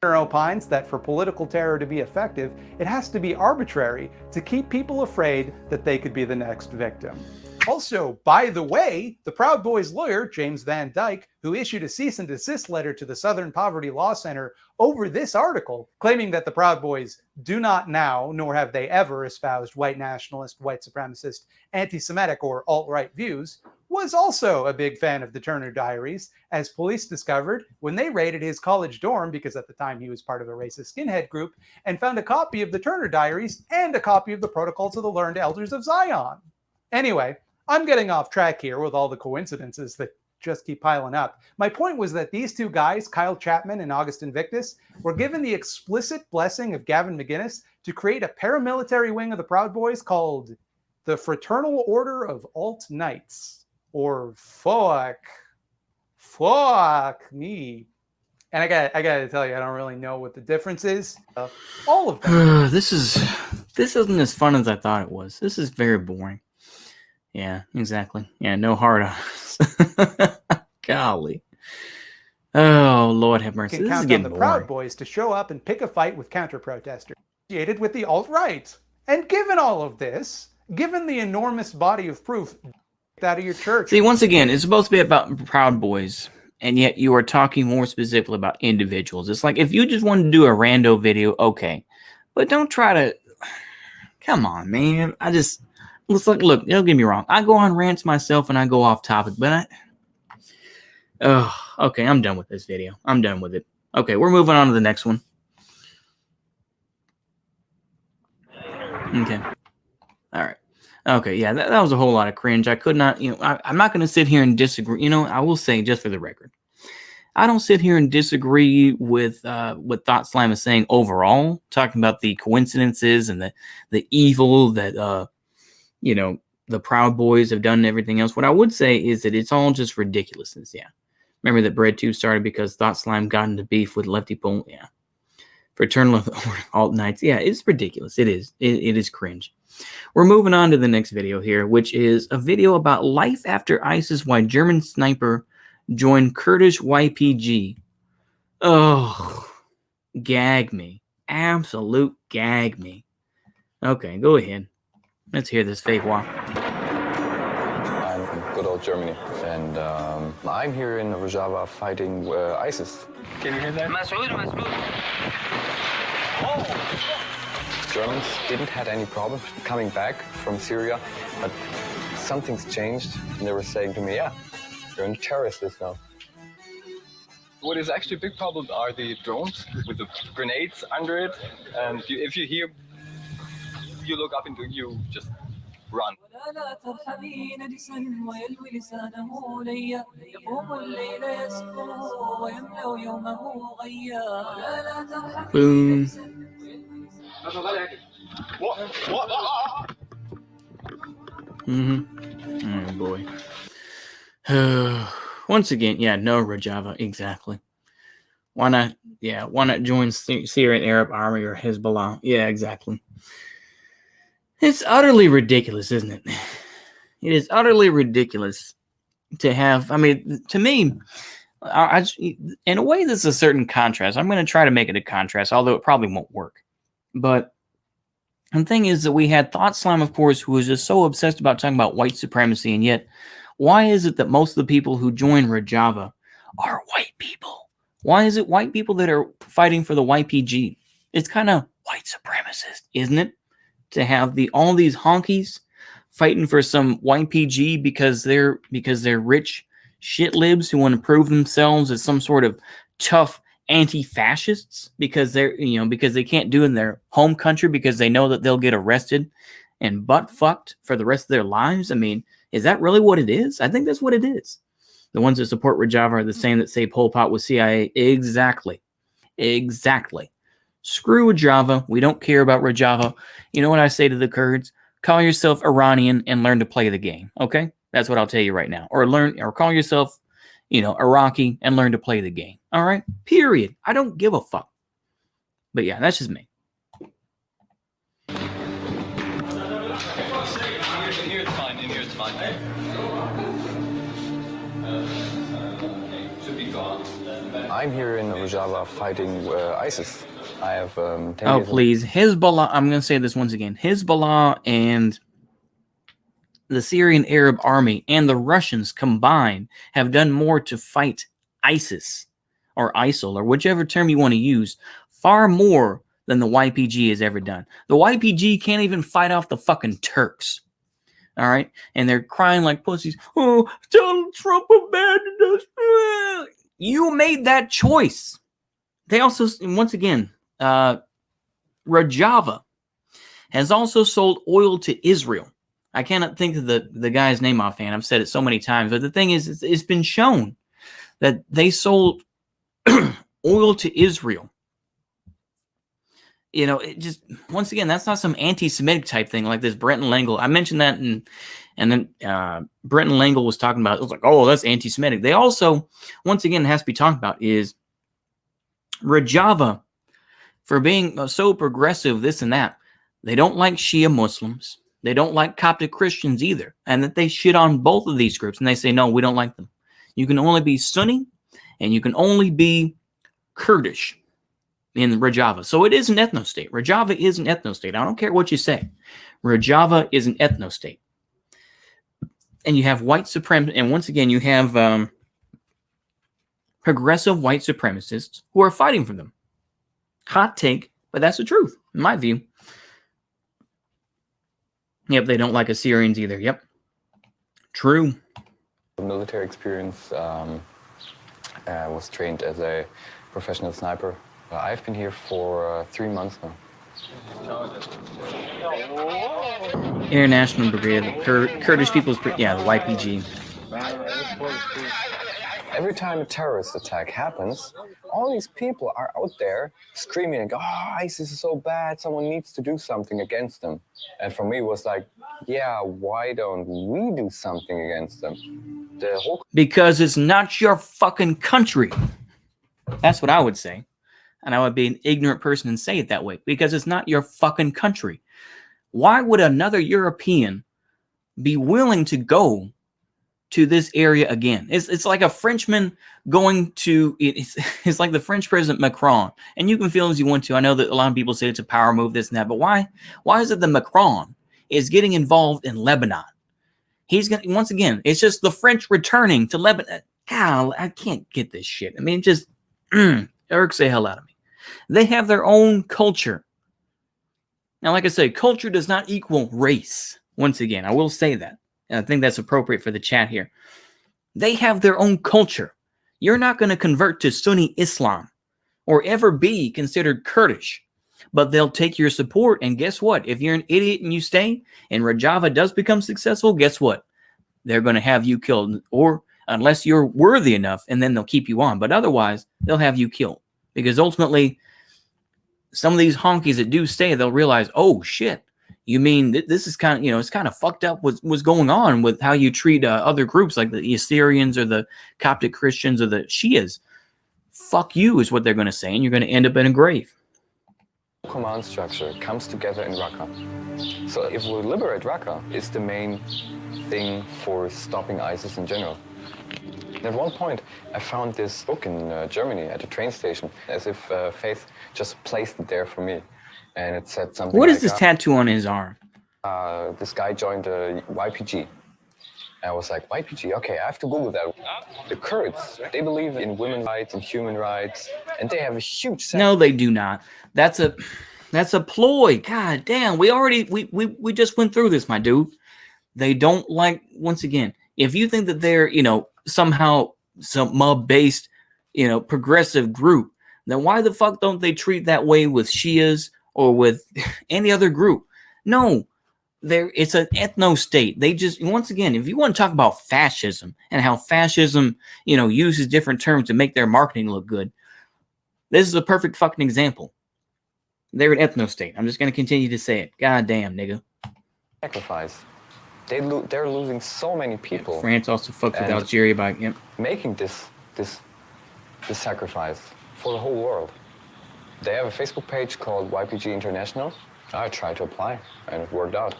Turner opines that for political terror to be effective, it has to be arbitrary to keep people afraid that they could be the next victim. Also, by the way, the Proud Boys lawyer, James Van Dyke, who issued a cease and desist letter to the Southern Poverty Law Center over this article, claiming that the Proud Boys do not now, nor have they ever espoused white nationalist, white supremacist, anti-Semitic, or alt-right views, was also a big fan of the Turner Diaries, as police discovered when they raided his college dorm, because at the time he was part of a racist skinhead group, and found a copy of the Turner Diaries and a copy of the Protocols of the Learned Elders of Zion. Anyway, I'm getting off track here with all the coincidences that just keep piling up. My point was that these two guys, Kyle Chapman and August Invictus, were given the explicit blessing of Gavin McInnes to create a paramilitary wing of the Proud Boys called the Fraternal Order of Alt Knights. Or fuck me. And I gotta tell you, I don't really know what the difference is. All of them. This isn't as fun as I thought it was. This is very boring. Yeah, exactly. Yeah, no hard eyes. Golly. Oh, Lord have mercy. Can This is count on getting the boring. Proud Boys to show up and pick a fight with counter-protesters associated with the alt-right. And given all of this, given the enormous body of proof out of your church. See, once again, it's supposed to be about Proud Boys, and yet you are talking more specifically about individuals. It's like, if you just wanted to do a rando video, okay. But don't try to... Come on, man. Look, don't get me wrong. I go on rants myself and I go off topic, but okay, I'm done with this video. I'm done with it. Okay, we're moving on to the next one. Okay. All right. Okay, yeah, that was a whole lot of cringe. I could not, I'm not going to sit here and disagree. I will say, just for the record, I don't sit here and disagree with what Thought Slime is saying overall, talking about the coincidences and the evil that, the Proud Boys have done and everything else. What I would say is that it's all just ridiculousness, yeah. Remember that Bread 2 started because Thought Slime got into beef with Lefty Pole, yeah. Fraternal Alt Knights, yeah, it's ridiculous. It is. It is cringe. We're moving on to the next video here, which is a video about life after ISIS, why German sniper joined Kurdish YPG. Oh, gag me. Absolute gag me. Okay, go ahead. Let's hear this fake walk. I'm from good old Germany, and I'm here in Rojava fighting ISIS. Can you hear that? Germans didn't have any problem coming back from Syria, but something's changed, and they were saying to me, yeah, you're a terrorist list now. What is actually a big problem are the drones with the grenades under it, and if you hear, you look up into, you just run. Boom. Oh boy. Once again, yeah, no Rojava, exactly. Why not? Yeah, why not join Syrian Arab Army or Hezbollah? Yeah, exactly. It's utterly ridiculous, isn't it? It is utterly ridiculous to have. I mean, to me, in a way, there's a certain contrast. I'm going to try to make it a contrast, although it probably won't work. But the thing is that we had Thought Slime, of course, who was just so obsessed about talking about white supremacy, and yet, why is it that most of the people who join Rojava are white people? Why is it white people that are fighting for the YPG? It's kind of white supremacist, isn't it? To have all these honkies fighting for some YPG because they're rich shit libs who want to prove themselves as some sort of tough anti-fascists because because they can't do it in their home country because they know that they'll get arrested and butt fucked for the rest of their lives. I mean, is that really what it is? I think that's what it is. The ones that support Rojava are the same that say Pol Pot was CIA. Exactly. Screw Rojava. We don't care about Rojava. You know what I say to the Kurds? Call yourself Iranian and learn to play the game. Okay? That's what I'll tell you right now. Or call yourself, Iraqi and learn to play the game. All right? Period. I don't give a fuck. But yeah, that's just me. In here it's fine. I'm here in Rojava fighting ISIS. I have 10 years please. Hezbollah, I'm going to say this once again. Hezbollah and the Syrian Arab Army and the Russians combined have done more to fight ISIS or ISIL or whichever term you want to use, far more than the YPG has ever done. The YPG can't even fight off the fucking Turks. All right. And they're crying like pussies. Oh, Donald Trump abandoned us. You made that choice. They also, once again, Rojava has also sold oil to Israel. I cannot think of the guy's name offhand. I've said it so many times. But the thing is, it's been shown that they sold oil to Israel. You know, it just, once again, that's not some anti-Semitic type thing like this Brenton Langle. I mentioned that, and then Brenton Langle was talking about, it was like, oh, that's anti-Semitic. They also, once again, has to be talked about is Rojava, for being so progressive, this and that. They don't like Shia Muslims. They don't like Coptic Christians either. And that they shit on both of these groups. And they say, no, we don't like them. You can only be Sunni and you can only be Kurdish in Rojava. So it is an ethno-state. Rojava is an ethno-state. I don't care what you say. Rojava is an ethno-state. And you have white supremacists. And once again, you have progressive white supremacists who are fighting for them. Hot take, but that's the truth, in my view. Yep, they don't like Assyrians either. Yep. True. Military experience, was trained as a professional sniper. I've been here for 3 months now. International Brigade, the Kurdish People's, the YPG. Every time a terrorist attack happens, all these people are out there screaming, like, oh, ISIS is so bad, someone needs to do something against them. And for me, it was like, yeah, why don't we do something against them? Because it's not your fucking country. That's what I would say. And I would be an ignorant person and say it that way. Because it's not your fucking country. Why would another European be willing to go to this area again? It's like a Frenchman going to, it's like the French President Macron. And you can feel as you want to. I know that a lot of people say it's a power move, this and that. But why is it that Macron is getting involved in Lebanon? He's going to, once again, it's just the French returning to Lebanon. God, I can't get this shit. I mean, it just irks the hell out of me. They have their own culture. Now, like I said, culture does not equal race. Once again, I will say that. And I think that's appropriate for the chat here. They have their own culture. You're not going to convert to Sunni Islam or ever be considered Kurdish. But they'll take your support. And guess what? If you're an idiot and you stay and Rojava does become successful, guess what? They're going to have you killed. Or unless you're worthy enough, and then they'll keep you on. But otherwise, they'll have you killed. Because ultimately, some of these honkies that do stay, they'll realize, oh, shit. You mean this is kind of, it's kind of fucked up what's going on with how you treat other groups like the Assyrians or the Coptic Christians or the Shias. Fuck you is what they're going to say, and you're going to end up in a grave. Command structure comes together in Raqqa. So if we liberate Raqqa, it's the main thing for stopping ISIS in general. At one point, I found this book in Germany at a train station, as if Faith just placed it there for me. And it said something What like, is this tattoo on his arm? This guy joined the YPG. And I was like, YPG? Okay, I have to Google that. The Kurds, they believe in women's rights and human rights, and they have a huge... No, they do not. That's a ploy. God damn, we just went through this, my dude. They don't like, once again, if you think that they're, somehow some mob-based, progressive group, then why the fuck don't they treat that way with Shias or with any other group? No, it's an ethno-state. They just, once again, if you want to talk about fascism and how fascism, uses different terms to make their marketing look good, this is a perfect fucking example. They're an ethno-state. I'm just going to continue to say it. God damn, nigga. Sacrifice. They're losing so many people. France also fucked with Algeria by making this sacrifice for the whole world. They have a Facebook page called YPG International. I tried to apply, and it worked out.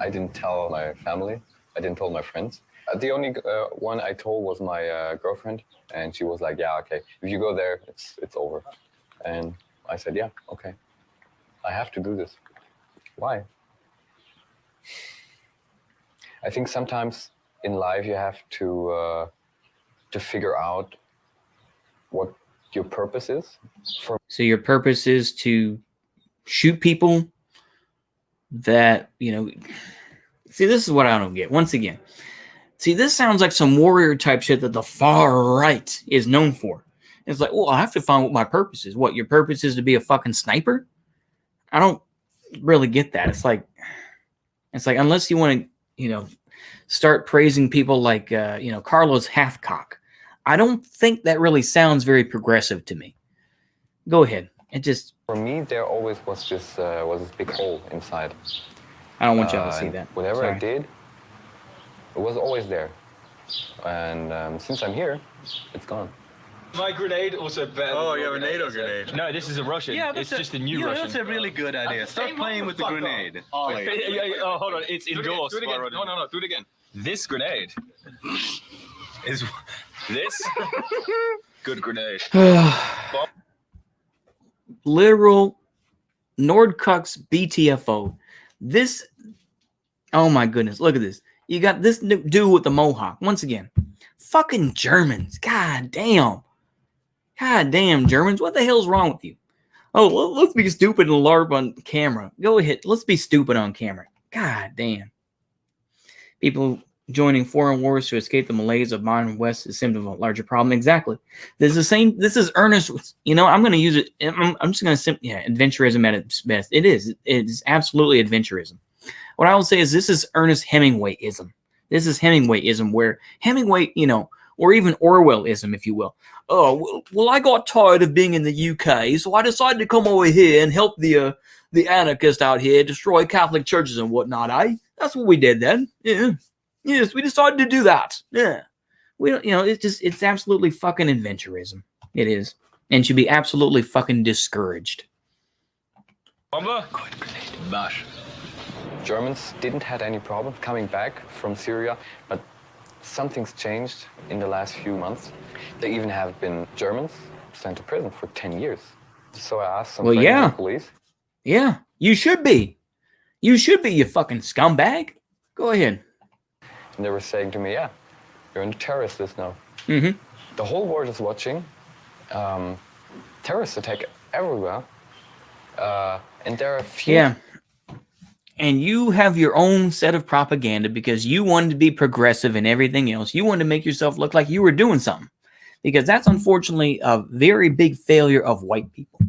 I didn't tell my family. I didn't tell my friends. The only one I told was my girlfriend, and she was like, yeah, okay, if you go there, it's over. And I said, yeah, okay. I have to do this. Why? I think sometimes in life you have to figure out what your purpose is. So your purpose is to shoot people that, see, this is what I don't get. Once again, see, this sounds like some warrior type shit that the far right is known for. It's like, well, I have to find what my purpose is. What, your purpose is to be a fucking sniper? I don't really get that. It's like unless you want to, start praising people like, Carlos Halfcock. I don't think that really sounds very progressive to me. Go ahead. It just... For me, there always was this big hole inside. I don't want y'all to see that. Whatever Sorry. I did, it was always there. And since I'm here, it's gone. My grenade was a bad. Oh, you have a NATO grenade. No, this is a Russian. Yeah, it's just a new Russian. That's a really good idea. Start playing with the grenade. Oh, hold on. It's indoors. Do it again. No. Do it again. This grenade is this good grenade. Literal Nordcucks BTFO. This, oh my goodness, look at this. You got this dude with the mohawk. Once again, fucking Germans. God damn, Germans. What the hell's wrong with you? Oh, let's be stupid and LARP on camera. Go ahead. Let's be stupid on camera. God damn. People joining foreign wars to escape the malaise of modern West is symptom of a larger problem. Exactly. This is the same. This is earnest. I'm going to use it. I'm just going to adventurism at its best. It is. It is absolutely adventurism. What I will say is this is Ernest Hemingwayism. This is Hemingwayism, where Hemingway, or even Orwellism, if you will. Oh, well, I got tired of being in the UK, so I decided to come over here and help the anarchists out here destroy Catholic churches and whatnot, eh? That's what we did then. Yeah. Yes, we decided to do that. Yeah. We don't, it's absolutely fucking adventurism. It is. And should be absolutely fucking discouraged. Bash. Germans didn't have any problem coming back from Syria, but something's changed in the last few months. There even have been Germans sent to prison for 10 years. So I asked some friends in the police. Yeah, you should be. You should be, you fucking scumbag. Go ahead. And they were saying to me, yeah, you're on the terrorist list now. Mm-hmm. The whole world is watching. Terrorist attack everywhere. And there are few... Yeah. And you have your own set of propaganda because you wanted to be progressive and everything else. You wanted to make yourself look like you were doing something. Because that's unfortunately a very big failure of white people.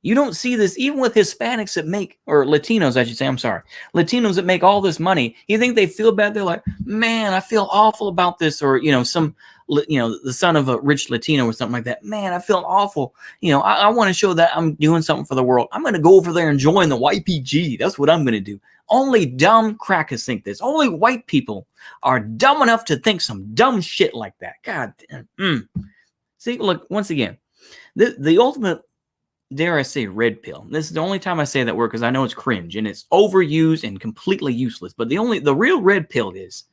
You don't see this even with Hispanics that make, or Latinos, I should say, I'm sorry. Latinos that make all this money. You think they feel bad? They're like, man, I feel awful about this. Or, the son of a rich Latino or something like that. Man, I feel awful. I want to show that I'm doing something for the world. I'm going to go over there and join the YPG. That's what I'm going to do. Only dumb crackers think this. Only white people are dumb enough to think some dumb shit like that. God damn. See, look, once again, the ultimate, dare I say, red pill. This is the only time I say that word because I know it's cringe and it's overused and completely useless. But the real red pill is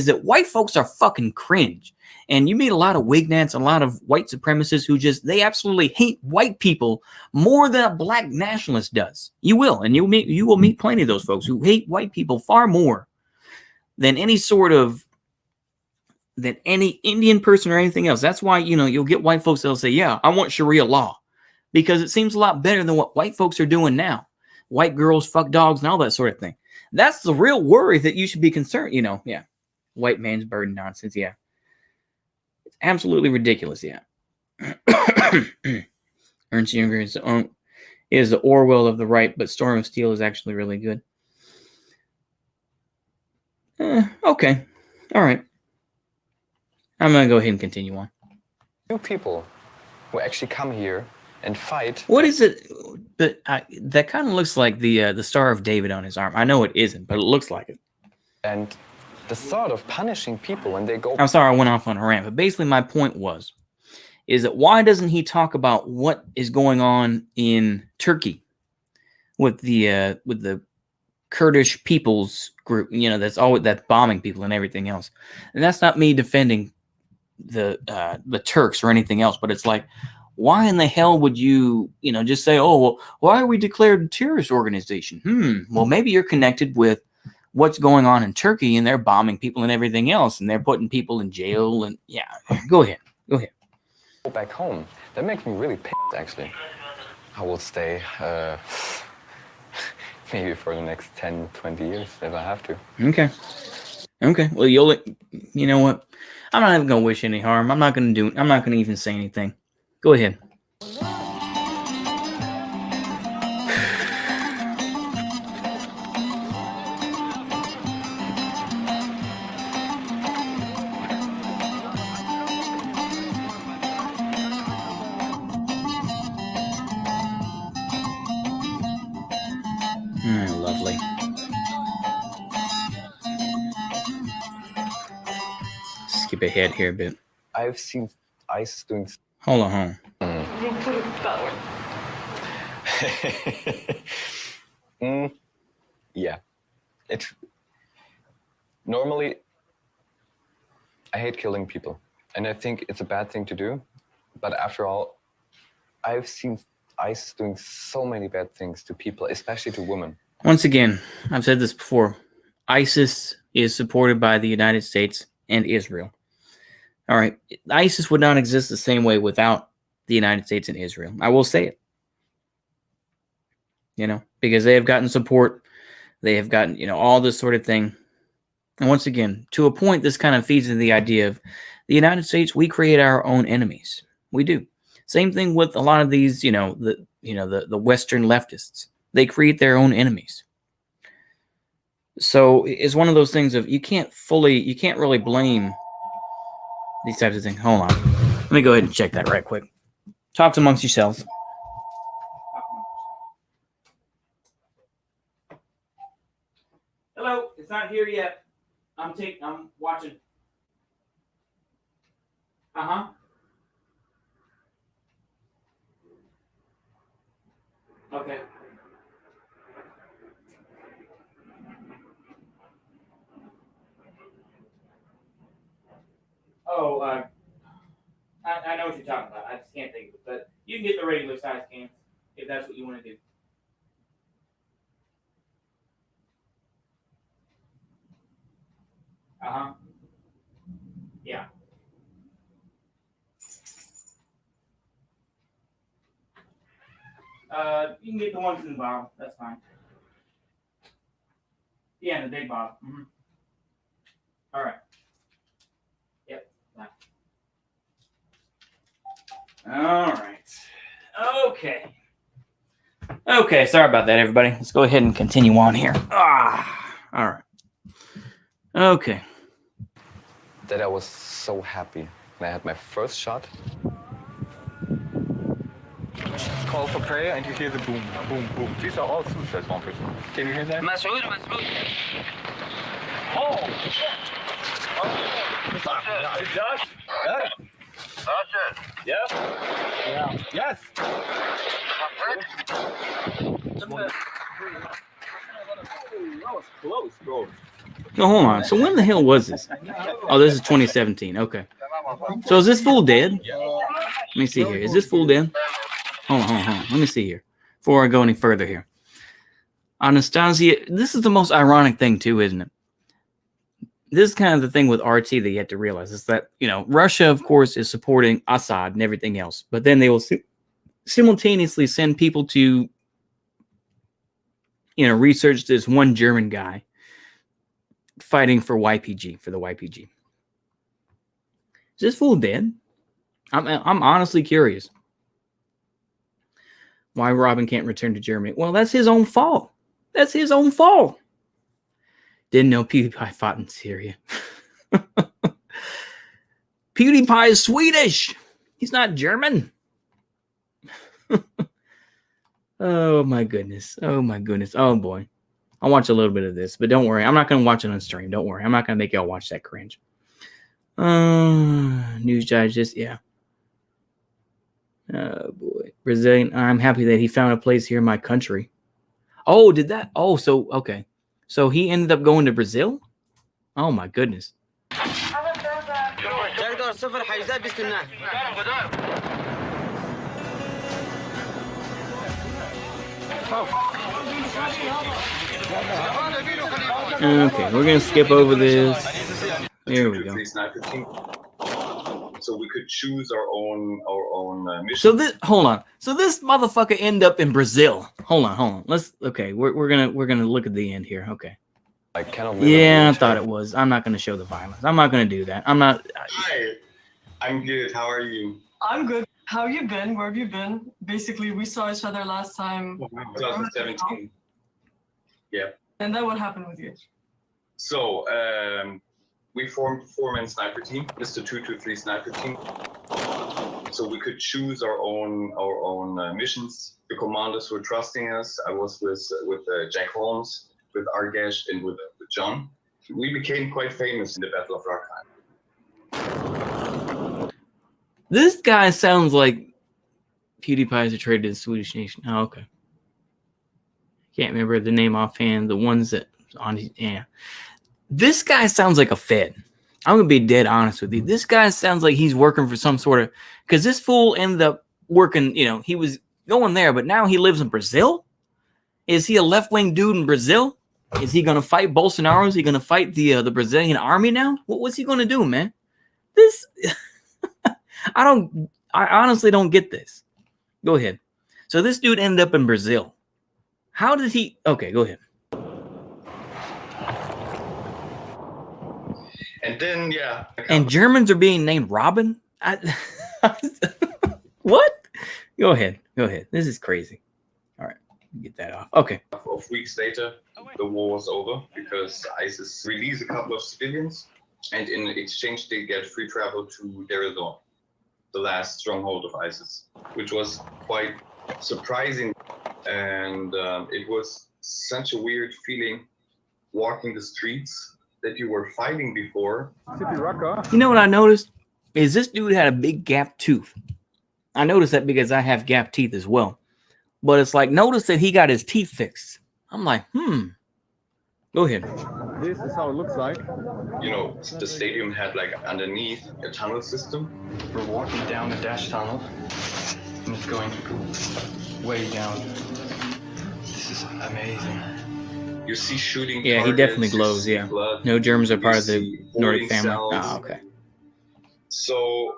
that white folks are fucking cringe. And you meet a lot of Wignats, a lot of white supremacists who they absolutely hate white people more than a black nationalist does. You will, and you will meet plenty of those folks who hate white people far more than any Indian person or anything else. That's why, you'll get white folks that'll say, yeah, I want Sharia law. Because it seems a lot better than what white folks are doing now. White girls, fuck dogs, and all that sort of thing. That's the real worry that you should be concerned, yeah. White man's burden nonsense, yeah. It's absolutely ridiculous, yeah. Ernst Jünger is the Orwell of the right, but Storm of Steel is actually really good. Okay. All right. I'm going to go ahead and continue on. Few people who actually come here and fight. What is it? But that kind of looks like the Star of David on his arm. I know it isn't, but it looks like it. And the thought of punishing people when they go... I'm sorry I went off on a rant, but basically my point is that why doesn't he talk about what is going on in Turkey with the Kurdish people's group, that's bombing people and everything else. And that's not me defending the Turks or anything else, but it's like, why in the hell would you, just say, oh, well, why are we declared a terrorist organization? Well, maybe you're connected with what's going on in Turkey and they're bombing people and everything else and they're putting people in jail and yeah, go ahead. Go back home. That makes me really pissed, actually. I will stay maybe for the next 10, 20 years if I have to. Okay. Okay. Well, you know what? I'm not even gonna wish any harm. I'm not gonna even say anything. Go ahead. Lovely. Skip ahead here a bit. I've seen ISIS doing. Hold on. Yeah. It's normally I hate killing people, and I think it's a bad thing to do. But after all, I've seen ISIS doing so many bad things to people, especially to women. Once again, I've said this before. ISIS is supported by the United States and Israel. All right. ISIS would not exist the same way without the United States and Israel. I will say it. You know, because they have gotten support. They have gotten, all this sort of thing. And once again, to a point, this kind of feeds into the idea of the United States, we create our own enemies. We do. Same thing with a lot of these, the Western leftists. They create their own enemies. So it's one of those things of you can't really blame these types of things. Hold on. Let me go ahead and check that right quick. Talk amongst yourselves. Hello, it's not here yet. I'm watching. Uh-huh. Okay. Oh, I know what you're talking about. I just can't think of it. But you can get the regular size cans if that's what you want to do. Uh-huh. Yeah. You can get the ones in the bottle. That's fine. Yeah, in the big bottle. Mm-hmm. All right. Yep. Fine. All right. Okay. Okay. Sorry about that, everybody. Let's go ahead and continue on here. All right. Okay. That I was so happy when I had my first shot. Call for prayer and you hear the boom, boom, boom. These are all suicide bombers. Can you hear that? Masoud. Oh! Josh? Yeah? Yeah? Yeah. Yes! That was close, bro. No, hold on. So when the hell was this? Oh, this is 2017. Okay. So is this fool dead? Let me see here. Is this fool dead? Hold on. Let me see here. Before I go any further here. Anastasia, this is the most ironic thing too, isn't it? This is kind of the thing with RT that you have to realize is that, Russia, of course, is supporting Assad and everything else. But then they will simultaneously send people to, research this one German guy fighting for the YPG. Is this fool dead? I'm honestly curious why Robin can't return to Germany. Well, that's his own fault. Didn't know PewDiePie fought in Syria. PewDiePie is Swedish. He's not German. Oh my goodness. Oh boy. I'll watch a little bit of this, but don't worry. I'm not going to watch it on stream. Don't worry. I'm not going to make y'all watch that cringe. News digest. Yeah. Oh boy. Brazilian. I'm happy that he found a place here in my country. Oh, did that? Oh, so, okay. So he ended up going to Brazil? Oh my goodness. Okay, we're going to skip over this. Here we go. so we could choose our own mission. So this, hold on. So this motherfucker end up in Brazil. Hold on. We're gonna look at the end here. Okay. I cannot live in a Yeah, I wheelchair. thought it was. I'm not gonna show the violence. I'm not gonna do that. I'm not. Hi, I'm good. How are you? I'm good. How you been? Where have you been? Basically, we saw each other last time. 2017. And then what happened with you? So we formed a 4-man sniper team, Mr. 223 sniper team. So we could choose our own missions. The commanders were trusting us. I was with Jack Holmes, with Argesh, and with John. We became quite famous in the Battle of Rakhine. This guy sounds like PewDiePie is a traitor to the Swedish nation. Oh, okay. Can't remember the name offhand. The ones that on his, yeah. This guy sounds like a Fed. I'm gonna be dead honest with you. This guy sounds like he's working for some sort of, because this fool ended up working. You know, he was going there, but now he lives in Brazil. Is he a left-wing dude in Brazil? Is he gonna fight Bolsonaro? Is he gonna fight the Brazilian army now? What's he gonna do, man? This, I honestly don't get this. Go ahead. So this dude ended up in Brazil. How did he? Okay, go ahead. And then, yeah. And Germans are being named Robin? What? Go ahead. This is crazy. All right, get that off. Okay. Of weeks later, the war was over because ISIS released a couple of civilians, and in exchange they get free travel to Deir ez-Zor, the last stronghold of ISIS, which was quite surprising. And it was such a weird feeling walking the streets that you were fighting before. You know what I noticed? Is this dude had a big gap tooth. I noticed that because I have gap teeth as well. But it's like, notice that he got his teeth fixed. I'm like, Go ahead. This is how it looks like. You know, the stadium had like underneath a tunnel system. We're walking down the dash tunnel, and it's going way down. This is amazing. You see shooting. Yeah, he targets, definitely you glows, see yeah. blood, No Germans are part you of the see Nordic boarding family. cells. Oh, okay. So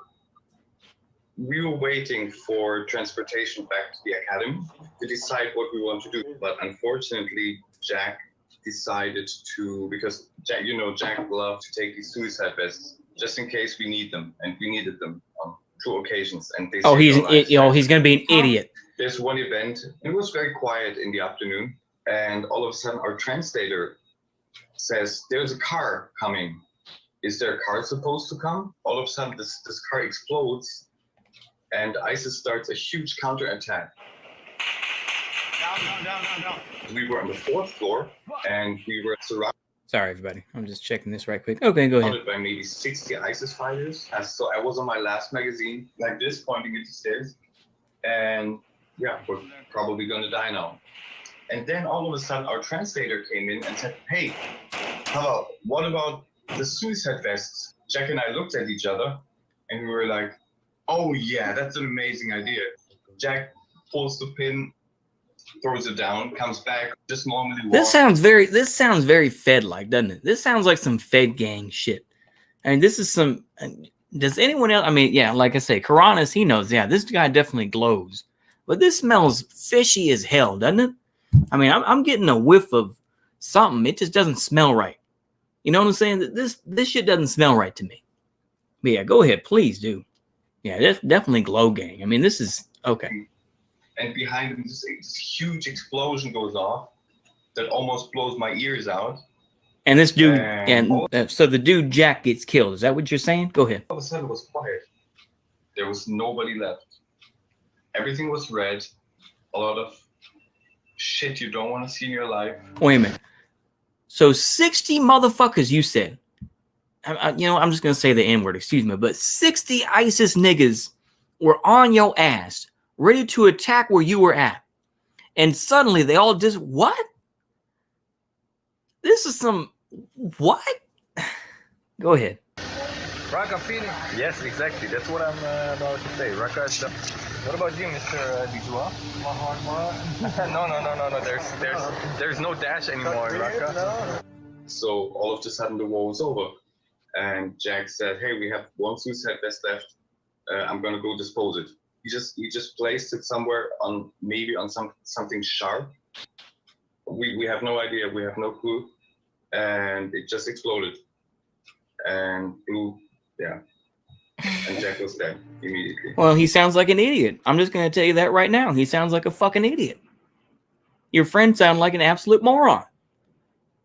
we were waiting for transportation back to the academy to decide what we want to do. But unfortunately, Jack decided to, because Jack loved to take these suicide vests just in case we need them, and we needed them on 2 occasions. And they Oh, saved our lives. he's gonna be an idiot. There's one event, and it was very quiet in the afternoon, and all of a sudden our translator says, "There's a car coming. Is there a car supposed to come?" All of a sudden this car explodes, and ISIS starts a huge counterattack. Down. We were on the 4th floor, and we were surrounded Sorry, everybody. I'm just checking this right quick. Okay, go ahead. by maybe 60 ISIS fighters. And so I was on my last magazine, like this, pointing at the stairs. And yeah, we're probably gonna die now. And then all of a sudden our translator came in and said, "Hey, hello, what about the suicide vests?" Jack and I looked at each other and we were like, "Oh yeah, that's an amazing idea." Jack pulls the pin, throws it down, comes back, just normally walks. This sounds very Fed-like, doesn't it? This sounds like some Fed gang shit. I mean, this is some. Does anyone else? I mean, yeah, like I say, Karanis, he knows. Yeah, this guy definitely glows, but this smells fishy as hell, doesn't it? I mean, I'm getting a whiff of something. It just doesn't smell right. You know what I'm saying? This shit doesn't smell right to me. But yeah, go ahead, please do. Yeah, that's definitely glow gang. I mean, this is okay. And behind him, this huge explosion goes off that almost blows my ears out. And this dude, so the dude Jack gets killed. Is that what you're saying? Go ahead. All of a sudden, it was quiet. There was nobody left. Everything was red. A lot of shit you don't want to see in your life. Wait a minute. So 60 motherfuckers, you said. I'm just going to say the N-word, excuse me, but 60 ISIS niggas were on your ass, ready to attack where you were at. And suddenly they all just, what? This is some, what? Go ahead. Raqqa feeling? Yes, exactly. That's what I'm about to say. Raqqa is the... What about you, Mr. Dijua? No. There's no dash anymore in Raqqa. So all of a sudden, the war was over. and Jack said, "Hey, we have one suicide vest left. I'm gonna go dispose it." He just placed it somewhere on something sharp. We have no idea. We have no clue, and it just exploded and blew. Yeah, and Jack was dead immediately. Well, he sounds like an idiot. I'm just going to tell you that right now. He sounds like a fucking idiot. Your friend sounded like an absolute moron.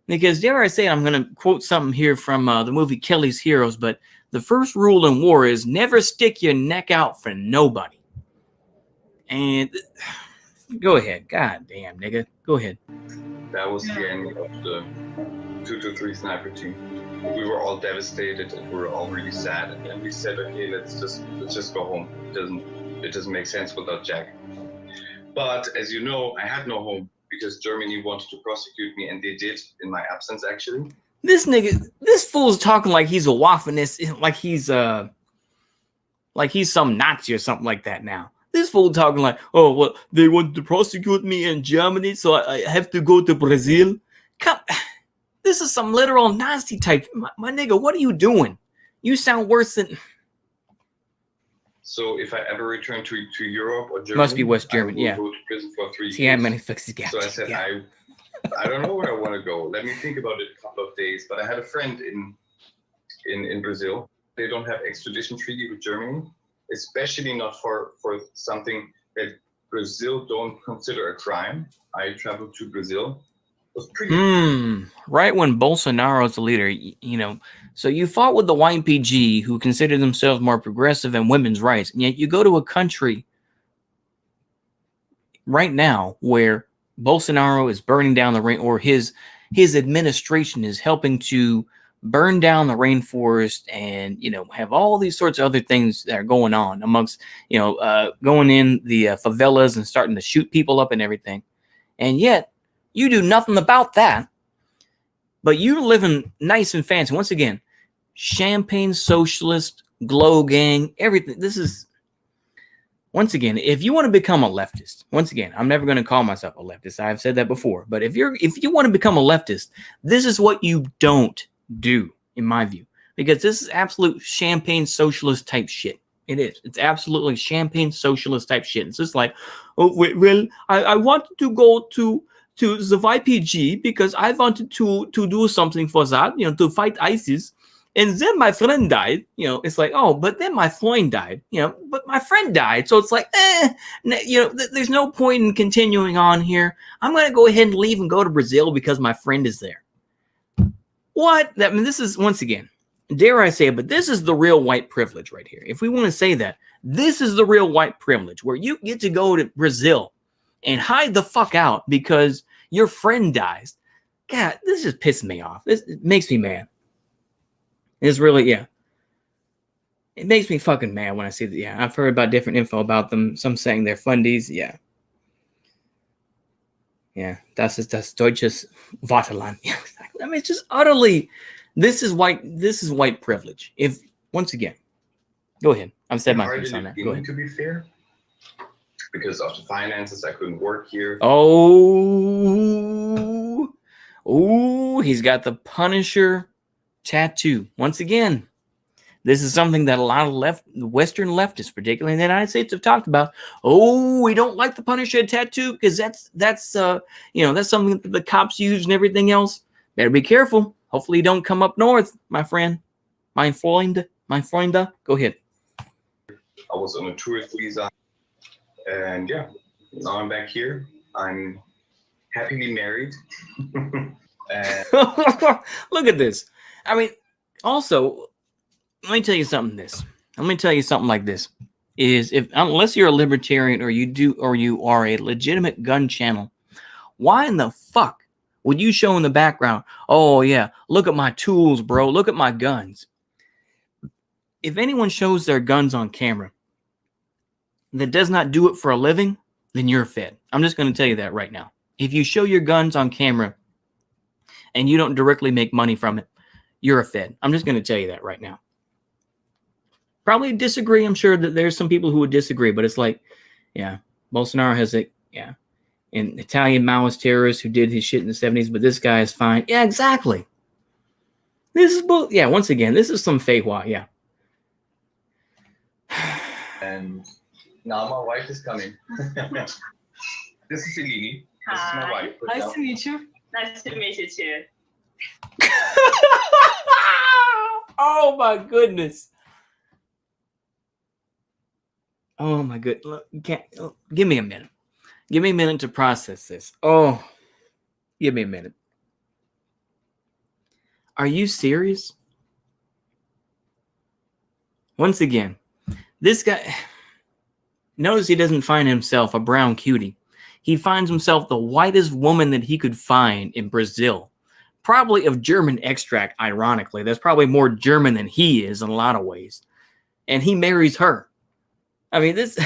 Because dare I say, I'm going to quote something here from the movie Kelly's Heroes, but the first rule in war is never stick your neck out for nobody. And go ahead. God damn, nigga. Go ahead. That was the end of the 2-3 sniper team. We were all devastated and we were all really sad. And then we said, okay, let's just go home. It doesn't make sense without Jack. But as you know, I had no home because Germany wanted to prosecute me, and they did in my absence, actually. This nigga, this fool's talking like he's a Waffen-ist, like he's some Nazi or something like that now. This fool talking like, oh, well, they want to prosecute me in Germany, so I have to go to Brazil. Come, this is some literal Nazi type. My nigga, what are you doing? You sound worse than... So if I ever return to Europe or Germany, must be West Germany, I will go to prison for 3 years. Yeah, many fixes got. So I said, yeah. I don't know where I want to go. Let me think about it a couple of days. But I had a friend in Brazil. They don't have extradition treaty with Germany, especially not for something that Brazil don't consider a crime. I traveled to Brazil. It was pretty. Right when Bolsonaro's the leader, you know. So you fought with the YPG, who consider themselves more progressive in women's rights, and yet you go to a country right now where Bolsonaro is burning down the rain, or his administration is helping to burn down the rainforest, and have all these sorts of other things that are going on amongst going in the favelas and starting to shoot people up and everything, and yet you do nothing about that. But you're living nice and fancy. Once again, Champagne Socialist, Glow Gang, everything. This is, once again, if you want to become a leftist, once again, I'm never going to call myself a leftist. I've said that before. But if you want to become a leftist, this is what you don't do, in my view. Because this is absolute Champagne Socialist type shit. It is. It's absolutely Champagne Socialist type shit. It's just like, oh, well, I wanted to go to the YPG because I wanted to do something for that, to fight ISIS. And then my friend died. It's like, oh, but then my friend died. But my friend died. So it's like, there's no point in continuing on here. I'm going to go ahead and leave and go to Brazil because my friend is there. What? This is, once again, dare I say it, but this is the real white privilege right here. If we want to say that, this is the real white privilege where you get to go to Brazil and hide the fuck out because your friend dies. God, this just pisses me off. It makes me mad. It's really, yeah. It makes me fucking mad when I see that. Yeah, I've heard about different info about them. Some saying they're fundies. Yeah. Yeah, das deutsches Vaterland. Yeah, exactly. It's just utterly, this is white privilege. If, once again, go ahead. I've said my piece on that. Go ahead. To be fair, because of the finances, I couldn't work here. Oh, he's got the Punisher tattoo. Once again, this is something that a lot of Western leftists, particularly in the United States, have talked about. Oh, we don't like the Punisher tattoo because that's something that the cops use and everything else. Better be careful. Hopefully you don't come up north, my friend. My Freund. Go ahead. I was on a tourist visa. And yeah, now I'm back here. I'm happily married. And look at this. I mean, also, let me tell you something like this. Is unless you're a libertarian or you are a legitimate gun channel, why in the fuck would you show in the background, oh yeah, look at my tools, bro, look at my guns? If anyone shows their guns on camera that does not do it for a living, then you're fed. I'm just going to tell you that right now. If you show your guns on camera and you don't directly make money from it, you're a fed. I'm just going to tell you that right now. Probably disagree. I'm sure that there's some people who would disagree, but it's like, yeah, Bolsonaro has an Italian Maoist terrorist who did his shit in the 70s, but this guy is fine. Yeah, exactly. This is yeah. Once again, this is some Feiwa. Yeah. And now my wife is coming. This is Eleni. This is my wife. Put Nice down. to meet you. Nice to meet you too. Oh my goodness. Oh my good. Look, you can't. Give me a minute. Give me a minute to process this. Oh, give me a minute. Are you serious? Once again, this guy. Notice he doesn't find himself a brown cutie. He finds himself the whitest woman that he could find in Brazil. Probably of German extract, ironically. That's probably more German than he is in a lot of ways. And he marries her. I mean, this...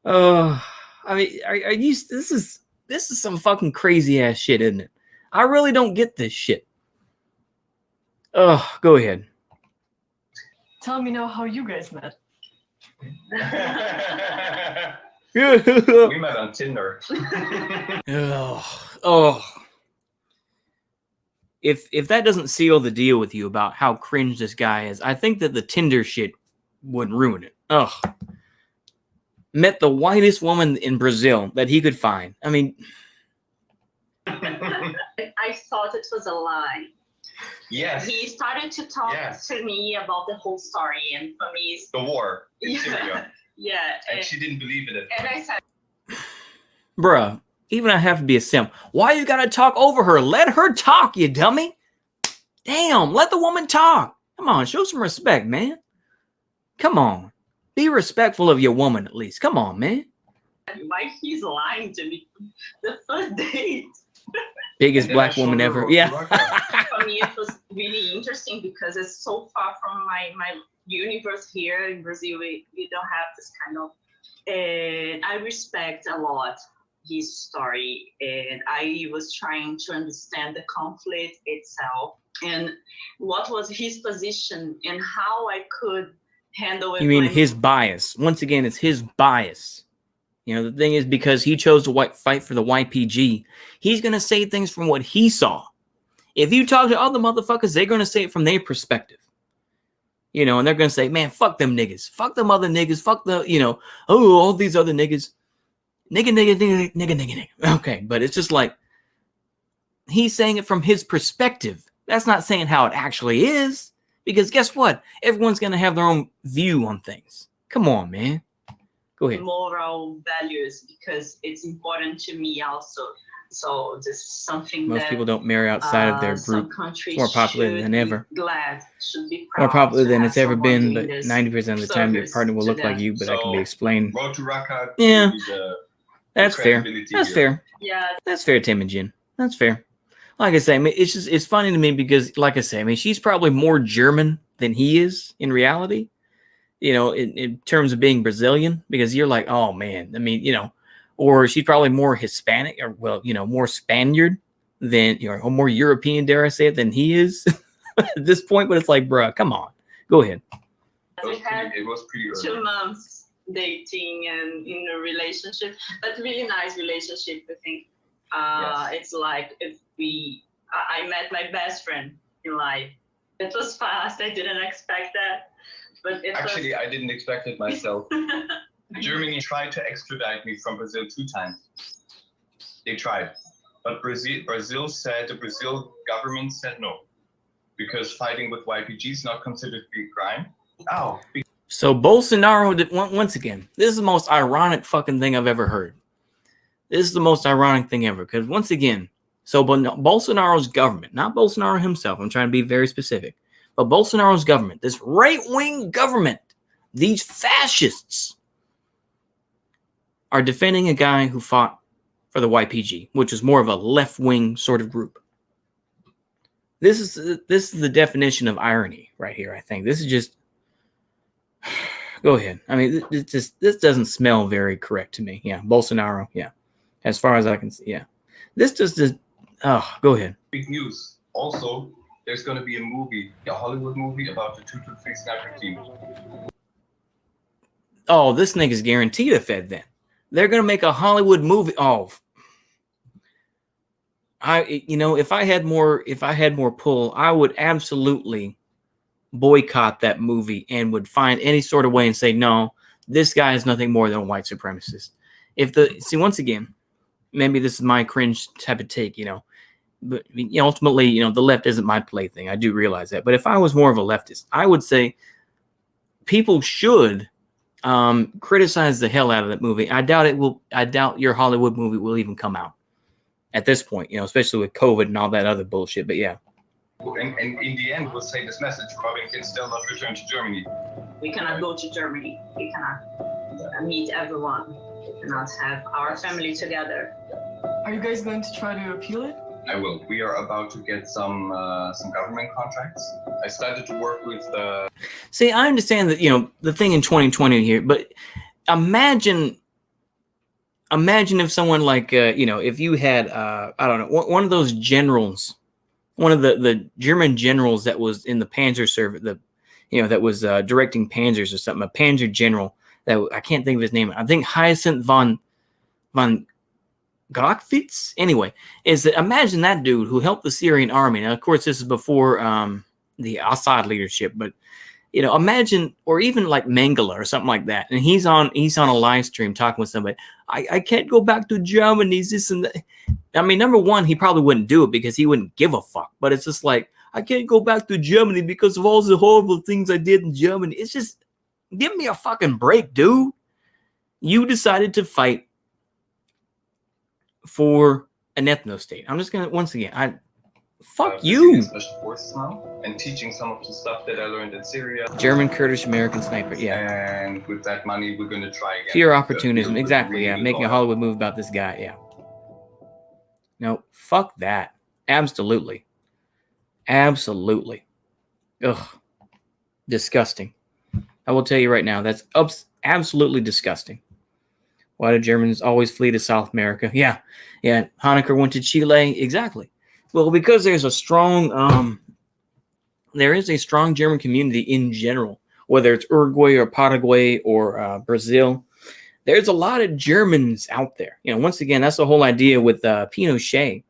Oh, I mean, are you... This is some fucking crazy-ass shit, isn't it? I really don't get this shit. Oh, go ahead. Tell me now how you guys met. We met on Tinder. Oh. If that doesn't seal the deal with you about how cringe this guy is, I think that the Tinder shit would ruin it. Ugh. Met the whitest woman in Brazil that he could find. I mean... I thought it was a lie. Yes. He started to talk to me about the whole story, and for me, it's, The war in Syria. yeah. And she didn't believe in it. And I said, Bruh, even I have to be a simp. Why you gotta talk over her? Let her talk, you dummy. Damn, let the woman talk. Come on, show some respect, man. Come on. Be respectful of your woman, at least. Come on, man. why he's lying to me? The first date. Biggest And then black I woman showed ever. her Yeah. Russia. For me, it was really interesting because it's so far from my universe here in Brazil. We don't have this kind of. And I respect a lot his story, and I was trying to understand the conflict itself and what was his position and how I could handle it. You mean his bias. Once again, it's his bias. You know, the thing is, because he chose to fight for the YPG, he's going to say things from what he saw. If you talk to other motherfuckers, they're going to say it from their perspective. You know, and they're going to say, man, fuck them niggas. Fuck them other niggas. Fuck the, you know, oh, all these other niggas. Nigga. Okay, but it's just like, he's saying it from his perspective. That's not saying how it actually is. Because guess what? Everyone's going to have their own view on things. Come on, man. Go ahead. Moral values, because it's important to me also. So this is something Most that people don't marry outside of their some group. countries It's more popular should than be ever. Glad, should be More proud popular to than have it's ever someone been, doing but this 90% of the time your service partner will to look like them. you, but that can be So, explained. Road to Raqqa. Yeah. The That's fair. credibility That's here. fair. Yeah, That's fair, Temujin. That's fair. Like I say, I mean, it's funny to me because, like I say, I mean, she's probably more German than he is in reality. You know, in terms of being Brazilian, because you're like, oh man, I mean, you know, or she's probably more Hispanic, or well, you know, more Spaniard than, you know, or more European, dare I say it, than he is at this point. But it's like, bruh, come on, go ahead. we had It was pretty early. 2 months dating and in a relationship, but really nice relationship. I think it's like if I met my best friend in life. It was fast. I didn't expect that, but it Actually, I didn't expect it myself. was. Germany tried to extradite me from Brazil 2 times. They tried. But Brazil said, the Brazil government said no. Because fighting with YPG is not considered to be a crime. Ow. So Bolsonaro did, once again, this is the most ironic fucking thing I've ever heard. This is the most ironic thing ever. Because once again, so Bolsonaro's government, not Bolsonaro himself, I'm trying to be very specific, but Bolsonaro's government, this right-wing government, these fascists are defending a guy who fought for the YPG, which is more of a left-wing sort of group. This is the definition of irony right here, I think. This is just... Go ahead. I mean, this doesn't smell very correct to me. Yeah, Bolsonaro, yeah. As far as I can see, yeah. This just is... Oh, go ahead. Big news. Also, there's going to be a movie, a Hollywood movie about the 223 sniper team. Oh, this nigga's guaranteed a Fed then. They're going to make a Hollywood movie. Oh. if I had more pull, I would absolutely boycott that movie and would find any sort of way and say, no, this guy is nothing more than a white supremacist. Once again, maybe this is my cringe type of take, but ultimately, the left isn't my plaything. I do realize that. But if I was more of a leftist, I would say people should criticize the hell out of that movie. I doubt your Hollywood movie will even come out at this point, especially with COVID and all that other bullshit. But yeah. And in the end, we'll say this message: Robin can still not return to Germany. We cannot go to Germany. We cannot meet everyone. We cannot have our family together. Are you guys going to try to appeal it? I will. We are about to get some government contracts. I started to work with the. See, I understand that the thing in 2020 here, but imagine if someone like if you had I don't know, one of those generals, one of the German generals that was in the Panzer service, that was directing Panzers or something, a Panzer general that I can't think of his name. I think Hyacinth von Gottfitz. Anyway, imagine that dude who helped the Syrian army. Now, of course, this is before the Assad leadership, but imagine, or even like Mengele or something like that, and he's on a live stream talking with somebody. I can't go back to Germany. This and that. I mean, number one, he probably wouldn't do it because he wouldn't give a fuck. But it's just like, I can't go back to Germany because of all the horrible things I did in Germany. It's just, give me a fucking break, dude. You decided to fight for an ethno state. I'm just gonna once again, fuck you. Special forces now, and teaching some of the stuff that I learned in Syria. German, Kurdish, American sniper. Yeah. And with that money, we're gonna try again. Pure opportunism. Exactly. Yeah. Making a Hollywood movie about this guy. Yeah. No, fuck that. Absolutely. Absolutely. Ugh. Disgusting. I will tell you right now, that's absolutely disgusting. Why do Germans always flee to South America? Yeah. Honecker went to Chile. Exactly. Well, because there's a strong German community in general, whether it's Uruguay or Paraguay or Brazil. There's a lot of Germans out there. Once again, that's the whole idea with Pinochet.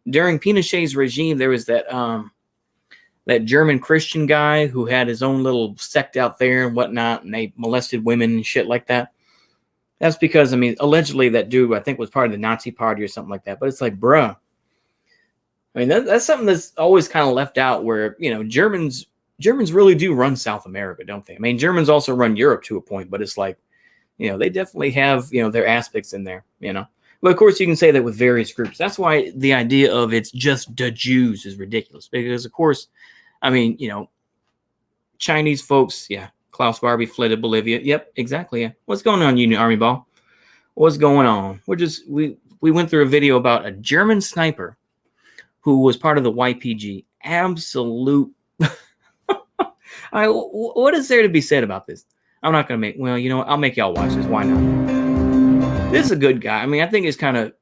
During Pinochet's regime, there was that German Christian guy who had his own little sect out there and whatnot, and they molested women and shit like that. That's because, allegedly that dude, I think, was part of the Nazi party or something like that. But it's like, bruh. That's something that's always kind of left out where, Germans really do run South America, don't they? Germans also run Europe to a point, but it's like, they definitely have, their aspects in there, But of course, you can say that with various groups. That's why the idea of it's just the Jews is ridiculous. Because, of course, Chinese folks, yeah. Klaus Barbie fled to Bolivia. Yep, exactly. Yeah. What's going on, Union Army Ball? What's going on? We went through a video about a German sniper who was part of the YPG. Absolute. What is there to be said about this? I'm not going to make... Well, I'll make y'all watch this. Why not? This is a good guy. I think it's kind of...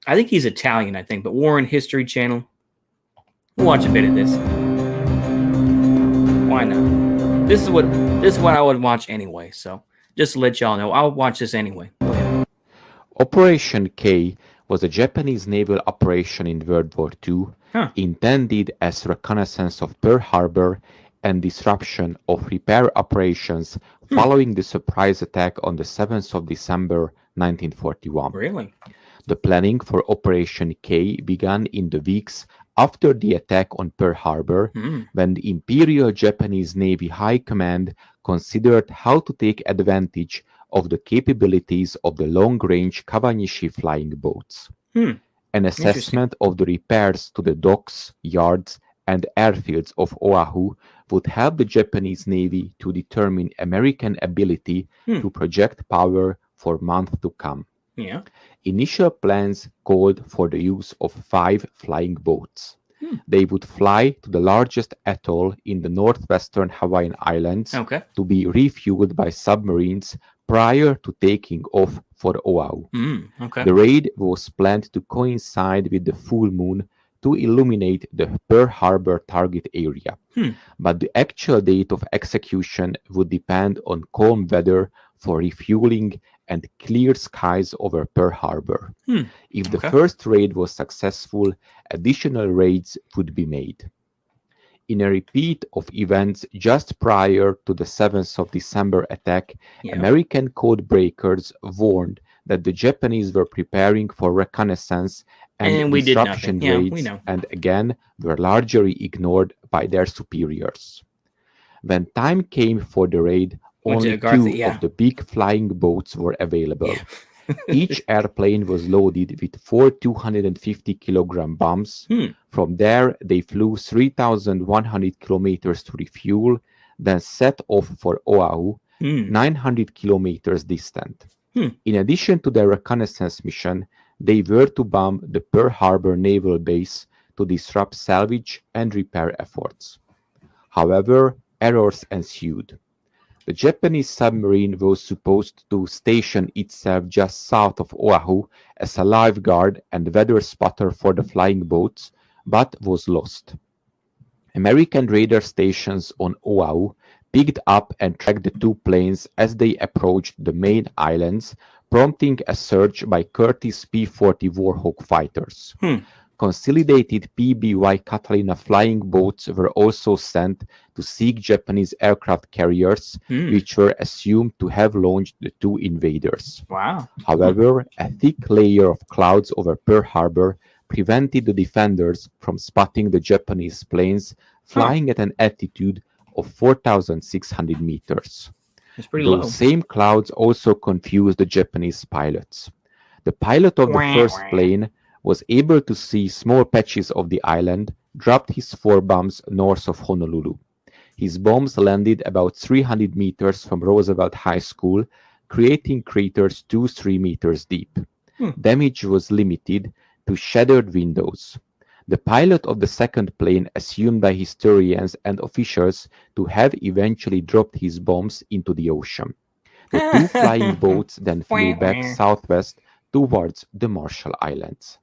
I think he's Italian, but Warren History Channel. We'll watch a bit of this. Why not? This is what I would watch anyway. So just to let y'all know, I'll watch this anyway. Go ahead. Operation K was a Japanese naval operation in World War II intended as reconnaissance of Pearl Harbor and disruption of repair operations following the surprise attack on the 7th of December 1941. Really? The planning for Operation K began in the weeks after the attack on Pearl Harbor, when the Imperial Japanese Navy High Command considered how to take advantage of the capabilities of the long-range Kawanishi flying boats. An assessment of the repairs to the docks, yards, and airfields of Oahu would help the Japanese Navy to determine American ability to project power for months to come. Yeah. Initial plans called for the use of 5 flying boats. They would fly to the largest atoll in the northwestern Hawaiian Islands to be refueled by submarines prior to taking off for Oahu. The raid was planned to coincide with the full moon to illuminate the Pearl Harbor target area. But the actual date of execution would depend on calm weather for refueling and clear skies over Pearl Harbor. If the Okay. first raid was successful, additional raids would be made. In a repeat of events just prior to the 7th of December attack, Yeah. American code breakers warned that the Japanese were preparing for reconnaissance and we did disruption nothing. Yeah, we raids, know. and again were largely ignored by their superiors. When time came for the raid, Went to only Agartha, 2 yeah. of the big flying boats were available. Yeah. Each airplane was loaded with 4 250-kilogram bombs. From there, they flew 3,100 kilometers to refuel, then set off for Oahu, 900 kilometers distant. In addition to their reconnaissance mission, they were to bomb the Pearl Harbor naval base to disrupt salvage and repair efforts. However, errors ensued. The Japanese submarine was supposed to station itself just south of Oahu as a lifeguard and weather spotter for the flying boats, but was lost. American radar stations on Oahu picked up and tracked the 2 planes as they approached the main islands, prompting a search by Curtiss P-40 Warhawk fighters. Consolidated PBY Catalina flying boats were also sent to seek Japanese aircraft carriers, which were assumed to have launched the 2 invaders. Wow. However, a thick layer of clouds over Pearl Harbor prevented the defenders from spotting the Japanese planes flying at an altitude of 4,600 meters. It's pretty Those low. same clouds also confused the Japanese pilots. The pilot of the first plane was able to see small patches of the island, dropped his 4 bombs north of Honolulu. His bombs landed about 300 meters from Roosevelt High School, creating craters 2-3 meters deep. Damage was limited to shattered windows. The pilot of the second plane assumed by historians and officials to have eventually dropped his bombs into the ocean. The 2 flying boats then flew back southwest towards the Marshall Islands.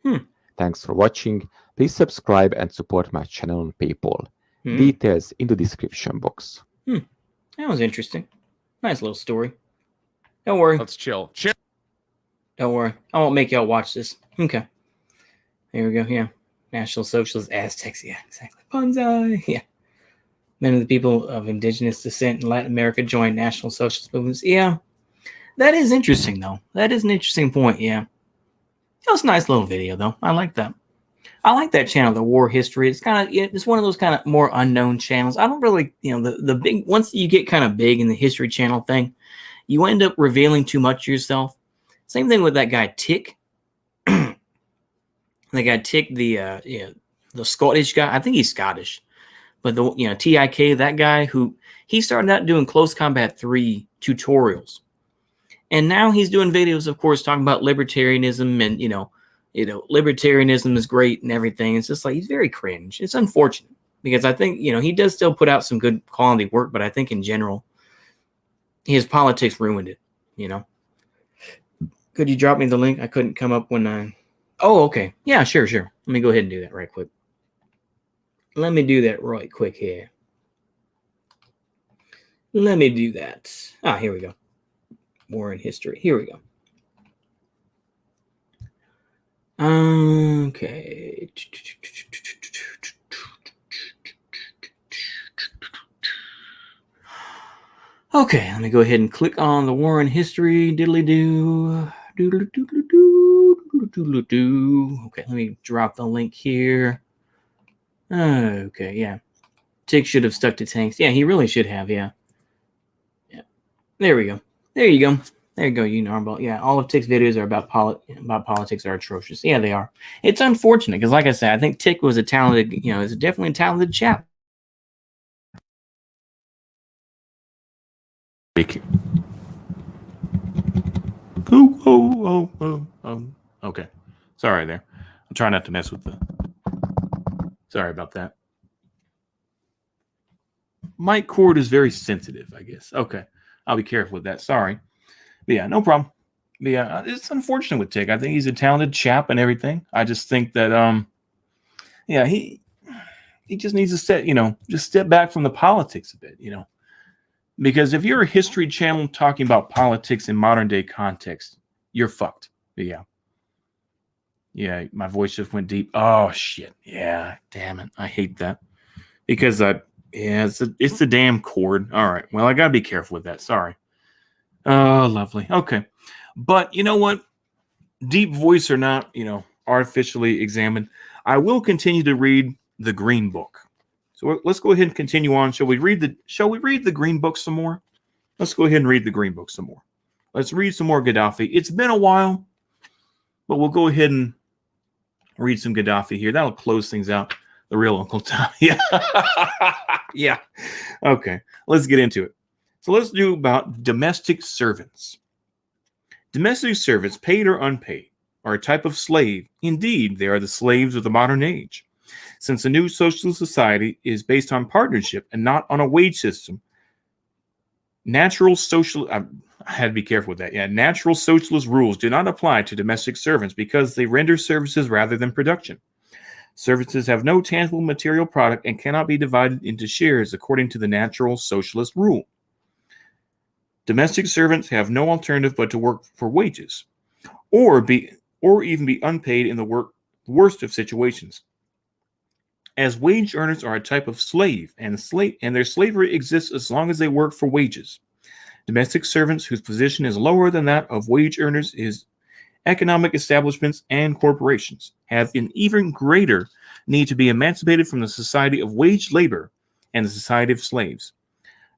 Thanks for watching. Please subscribe and support my channel on PayPal. Details in the description box. That was interesting. Nice little story. Don't worry. Let's chill. Chill. Don't worry. I won't make y'all watch this. Okay. There we go. Yeah. National Socialist Aztecs. Yeah, exactly. Banzai. Yeah. Many of the people of indigenous descent in Latin America joined National Socialist movements. Yeah. That is interesting, though. That is an interesting point. Yeah. That was a nice little video, though. I like that. I like that channel, the War History. It's kind of, it's one of those kind of more unknown channels. I don't really, the big, once you get kind of big in the History Channel thing, you end up revealing too much of yourself. Same thing with that guy Tick. The guy Tick, the Scottish guy. I think he's Scottish, but the TIK, that guy who he started out doing Close Combat 3 tutorials, and now he's doing videos, of course, talking about libertarianism and libertarianism is great and everything. It's just like he's very cringe. It's unfortunate because I think he does still put out some good quality work, but I think in general his politics ruined it. Could you drop me the link? I couldn't come up when I. Oh, okay. Yeah, sure. Let me go ahead and do that right quick. Let me do that right quick here. Let me do that. Here we go. War in History. Here we go. Okay. Okay, let me go ahead and click on the War in History. Diddly-doo. Okay, let me drop the link here. Okay, yeah. Tick should have stuck to tanks. Yeah, he really should have, yeah. There we go. There you go. There you go, Narble. Yeah, all of Tick's videos are about politics are atrocious. Yeah, they are. It's unfortunate because, like I said, I think Tick was a talented, is definitely a talented chap. Okay. Sorry there. I'm trying not to mess with the. Sorry about that. Mic cord is very sensitive, I guess. Okay. I'll be careful with that. Sorry. But yeah, no problem. But yeah, it's unfortunate with Tick. I think he's a talented chap and everything. I just think that he just needs to step back from the politics a bit, Because if you're a history channel talking about politics in modern day context, you're fucked. Yeah. Yeah, my voice just went deep. Oh, shit. Yeah, damn it. I hate that. Because, it's the damn cord. All right. Well, I got to be careful with that. Sorry. Oh, lovely. Okay. But you know what? Deep voice or not, artificially examined, I will continue to read the Green Book. So let's go ahead and continue on. Shall we read the Green Book some more? Let's go ahead and read the Green Book some more. Let's read some more Gaddafi. It's been a while, but we'll go ahead and read some Gaddafi here. That'll close things out. The real Uncle Tom. Yeah. Yeah. Okay. Let's get into it. So let's do about domestic servants. Domestic servants, paid or unpaid, are a type of slave. Indeed, they are the slaves of the modern age. Since the new social society is based on partnership and not on a wage system, natural social... I had to be careful with that. Yeah, natural socialist rules do not apply to domestic servants because they render services rather than production. Services have no tangible material product and cannot be divided into shares according to the natural socialist rule. Domestic servants have no alternative but to work for wages, or even be unpaid in the worst of situations. As wage earners are a type of slave, and their slavery exists as long as they work for wages. Domestic servants whose position is lower than that of wage earners is economic establishments and corporations have an even greater need to be emancipated from the society of wage labor and the society of slaves.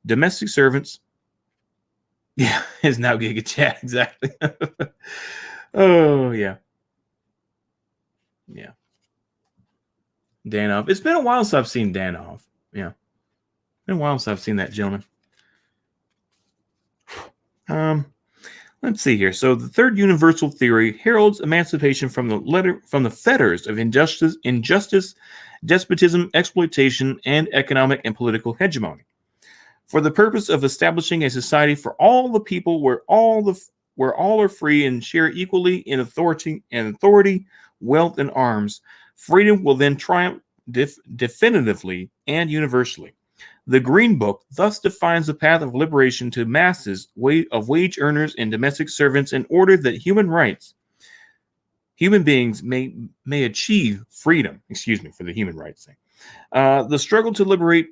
Domestic servants, yeah, is now Giga Chat, exactly. Oh, yeah. Yeah. Danov. It's been a while since I've seen Danov. Yeah. It's been a while since I've seen that gentleman. Let's see here. So the third universal theory heralds emancipation from the fetters of injustice, despotism, exploitation, and economic and political hegemony, for the purpose of establishing a society for all the people where all are free and share equally in authority, wealth, and arms. Freedom will then triumph definitively and universally. The Green Book thus defines the path of liberation to masses of wage earners and domestic servants in order that human beings may achieve freedom. Excuse me for the human rights thing. The struggle to liberate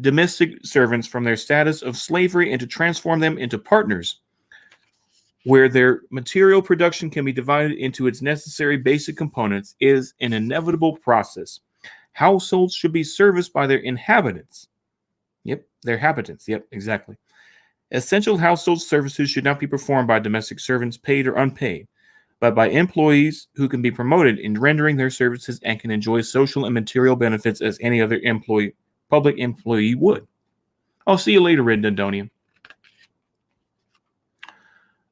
domestic servants from their status of slavery and to transform them into partners where their material production can be divided into its necessary basic components is an inevitable process. Households should be serviced by their inhabitants. Yep, their inhabitants. Yep, exactly. Essential household services should not be performed by domestic servants, paid or unpaid, but by employees who can be promoted in rendering their services and can enjoy social and material benefits as any other public employee would. I'll see you later, Red Dundonian.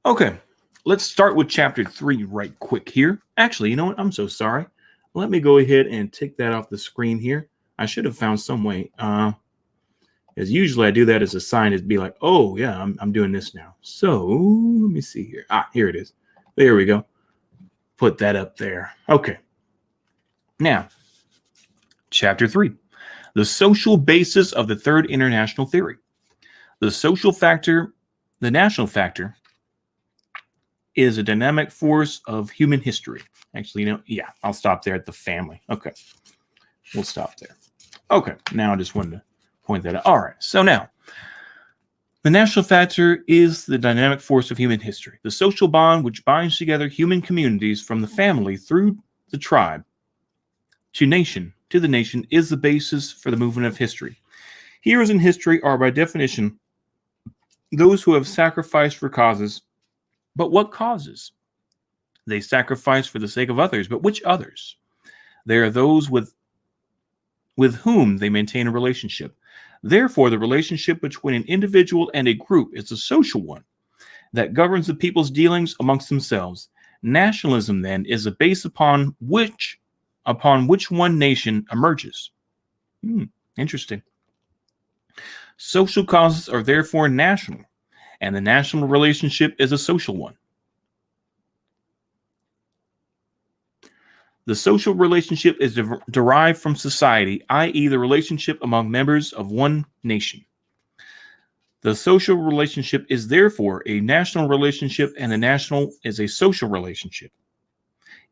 Okay, let's start with chapter 3 right quick here. Actually, you know what? I'm so sorry. Let me go ahead and take that off the screen here. I should have found some way. As usually I do that as a sign to be like, oh yeah, I'm doing this now. So let me see here. Here it is. There we go. Put that up there. Okay. Now, chapter 3. The social basis of the third international theory. The national factor, is a dynamic force of human history. Actually, yeah, I'll stop there at the family. Okay. We'll stop there. Okay. Now I just wanted to point that out. All right. So now, the national factor is the dynamic force of human history. The social bond which binds together human communities from the family through the tribe to the nation is the basis for the movement of history. Heroes in history are by definition those who have sacrificed for causes. But what causes? They sacrifice for the sake of others. But which others? They are those with whom they maintain a relationship. Therefore, the relationship between an individual and a group is a social one that governs the people's dealings amongst themselves. Nationalism, then, is the base upon which one nation emerges. Interesting. Social causes are therefore national, and the national relationship is a social one. The social relationship is derived from society, i.e., the relationship among members of one nation. The social relationship is therefore a national relationship, and the national is a social relationship.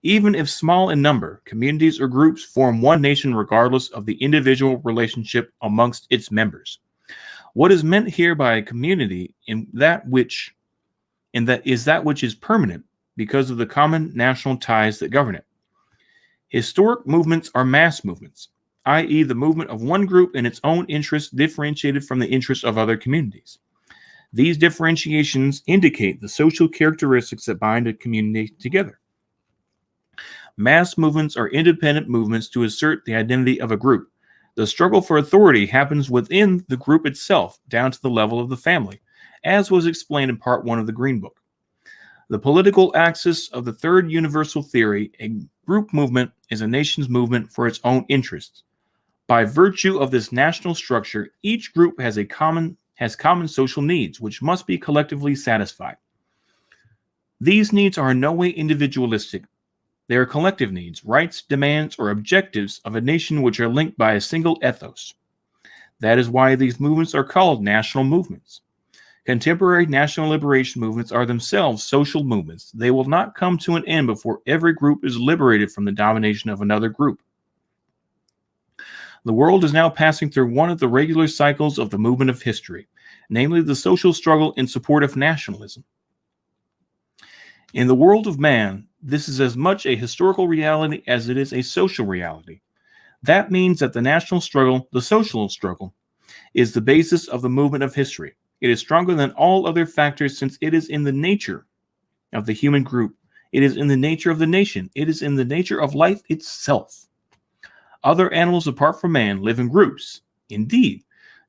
Even if small in number, communities or groups form one nation regardless of the individual relationship amongst its members. What is meant here by a community is that which is permanent because of the common national ties that govern it. Historic movements are mass movements, i.e. the movement of one group in its own interests differentiated from the interests of other communities. These differentiations indicate the social characteristics that bind a community together. Mass movements are independent movements to assert the identity of a group. The struggle for authority happens within the group itself, down to the level of the family, as was explained in Part 1 of the Green Book. The political axis of the third universal theory, a group movement is a nation's movement for its own interests. By virtue of this national structure, each group has common social needs, which must be collectively satisfied. These needs are in no way individualistic. They are collective needs, rights, demands, or objectives of a nation which are linked by a single ethos. That is why these movements are called national movements. Contemporary national liberation movements are themselves social movements. They will not come to an end before every group is liberated from the domination of another group. The world is now passing through one of the regular cycles of the movement of history, namely the social struggle in support of nationalism. In the world of man, this is as much a historical reality as it is a social reality. That means that the national struggle, the social struggle, is the basis of the movement of history. It is stronger than all other factors since it is in the nature of the human group. It is in the nature of the nation. It is in the nature of life itself. Other animals apart from man live in groups. Indeed,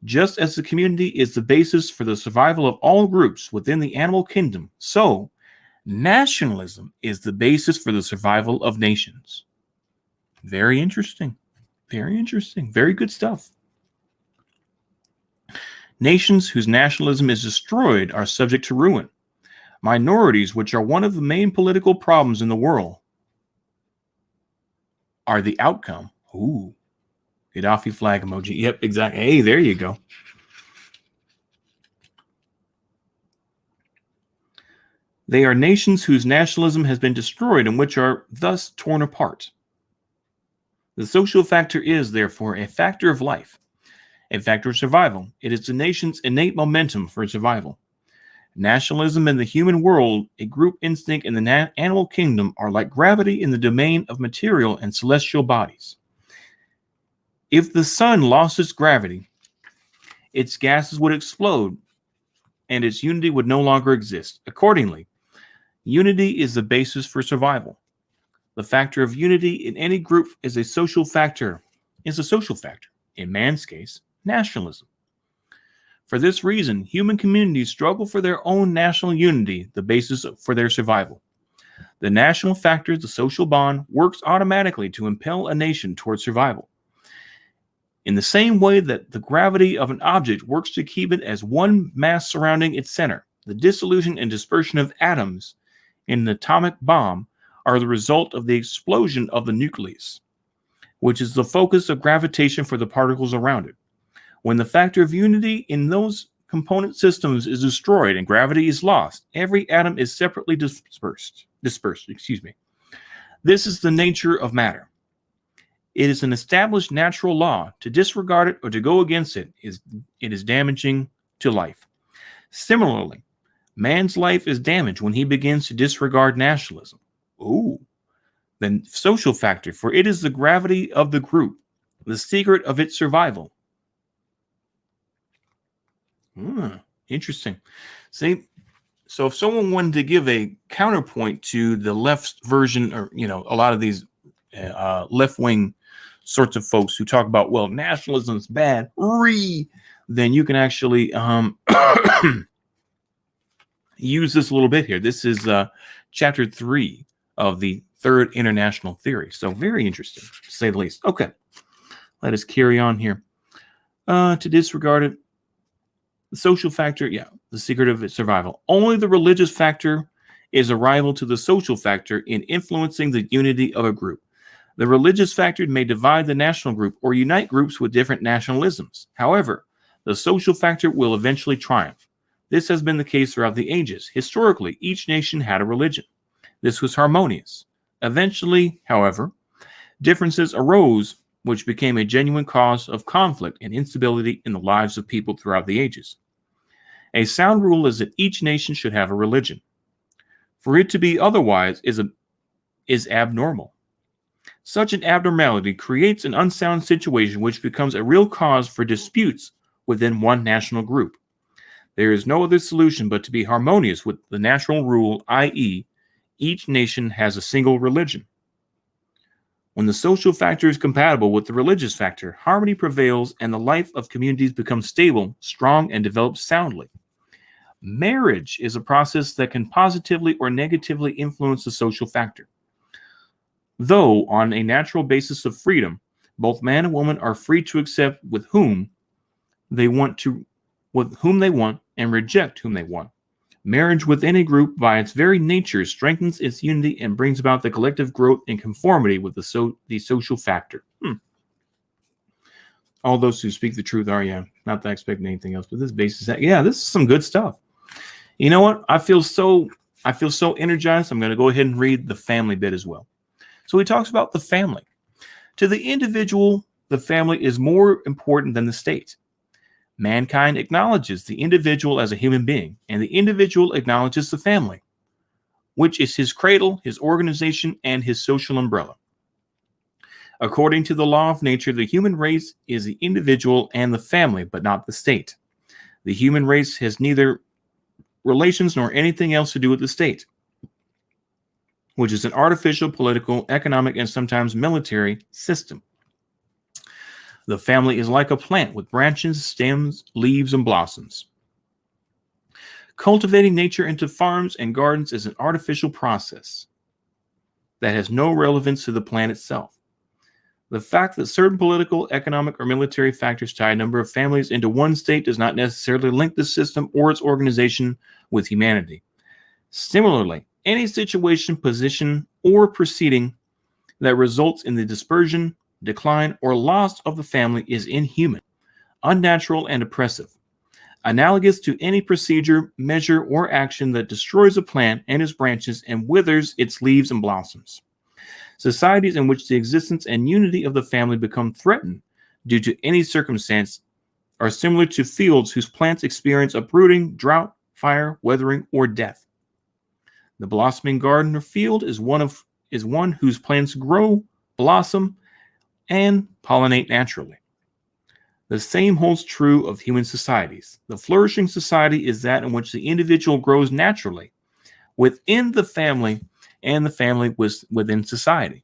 just as the community is the basis for the survival of all groups within the animal kingdom, so nationalism is the basis for the survival of nations. Very interesting. Very interesting. Very good stuff. Nations whose nationalism is destroyed are subject to ruin. Minorities, which are one of the main political problems in the world, are the outcome. Ooh. Gaddafi flag emoji. Yep, exactly. Hey, there you go. They are nations whose nationalism has been destroyed and which are thus torn apart. The social factor is, therefore, a factor of life, a factor of survival. It is the nation's innate momentum for survival. Nationalism in the human world, a group instinct in the animal kingdom, are like gravity in the domain of material and celestial bodies. If the sun lost its gravity, its gases would explode, and its unity would no longer exist. Accordingly, unity is the basis for survival. The factor of unity in any group is a social factor. In man's case, nationalism. For this reason, human communities struggle for their own national unity, the basis for their survival. The national factor, the social bond, works automatically to impel a nation towards survival. In the same way that the gravity of an object works to keep it as one mass surrounding its center, the dissolution and dispersion of atoms in an atomic bomb are the result of the explosion of the nucleus, which is the focus of gravitation for the particles around it. When the factor of unity in those component systems is destroyed and gravity is lost, every atom is separately dispersed. This is the nature of matter. It is an established natural law. To disregard it or to go against it is damaging to life. Similarly, man's life is damaged when he begins to disregard nationalism. Ooh. Then social factor, for it is the gravity of the group, the secret of its survival. Interesting. See, so if someone wanted to give a counterpoint to the left version, or a lot of these left-wing sorts of folks who talk about, well, nationalism is bad, then you can actually use this a little bit here. This is chapter 3 of the Third International Theory. So very interesting, to say the least. Okay, let us carry on here. To disregard it, the social factor, the secret of its survival. Only the religious factor is a rival to the social factor in influencing the unity of a group. The religious factor may divide the national group or unite groups with different nationalisms. However, the social factor will eventually triumph. This has been the case throughout the ages. Historically, each nation had a religion. This was harmonious. Eventually, however, differences arose which became a genuine cause of conflict and instability in the lives of people throughout the ages. A sound rule is that each nation should have a religion. For it to be otherwise is abnormal. Such an abnormality creates an unsound situation which becomes a real cause for disputes within one national group. There is no other solution but to be harmonious with the natural rule, i.e., each nation has a single religion. When the social factor is compatible with the religious factor, harmony prevails and the life of communities becomes stable, strong, and develops soundly. Marriage is a process that can positively or negatively influence the social factor. Though on a natural basis of freedom, both man and woman are free to accept with whom they want and reject whom they want. Marriage within a group by its very nature strengthens its unity and brings about the collective growth in conformity with the social factor. All those who speak the truth are, not that I expect anything else, but this basis, this is some good stuff. You know what? I feel so energized. I'm going to go ahead and read the family bit as well. So he talks about the family. To the individual, the family is more important than the state. Mankind acknowledges the individual as a human being, and the individual acknowledges the family, which is his cradle, his organization, and his social umbrella. According to the law of nature, the human race is the individual and the family, but not the state. The human race has neither relations nor anything else to do with the state, which is an artificial, political, economic, and sometimes military system. The family is like a plant with branches, stems, leaves, and blossoms. Cultivating nature into farms and gardens is an artificial process that has no relevance to the plant itself. The fact that certain political, economic, or military factors tie a number of families into one state does not necessarily link the system or its organization with humanity. Similarly, any situation, position, or proceeding that results in the dispersion, decline, or loss of the family is inhuman, unnatural, and oppressive. Analogous to any procedure, measure, or action that destroys a plant and its branches and withers its leaves and blossoms. Societies in which the existence and unity of the family become threatened due to any circumstance are similar to fields whose plants experience uprooting, drought, fire, weathering, or death. The blossoming garden or field is one whose plants grow, blossom, and pollinate naturally. The same holds true of human societies. The flourishing society is that in which the individual grows naturally within the family and the family within society.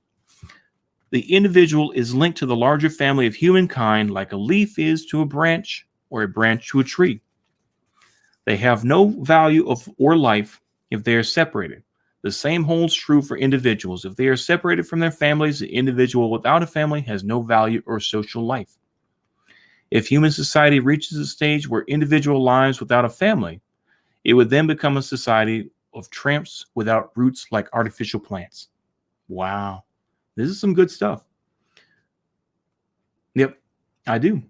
The individual is linked to the larger family of humankind like a leaf is to a branch or a branch to a tree. They have no value or life if they are separated. The same holds true for individuals. If they are separated from their families, the individual without a family has no value or social life. If human society reaches a stage where individual lives without a family, it would then become a society of tramps without roots like artificial plants. Wow. This is some good stuff. Yep, I do.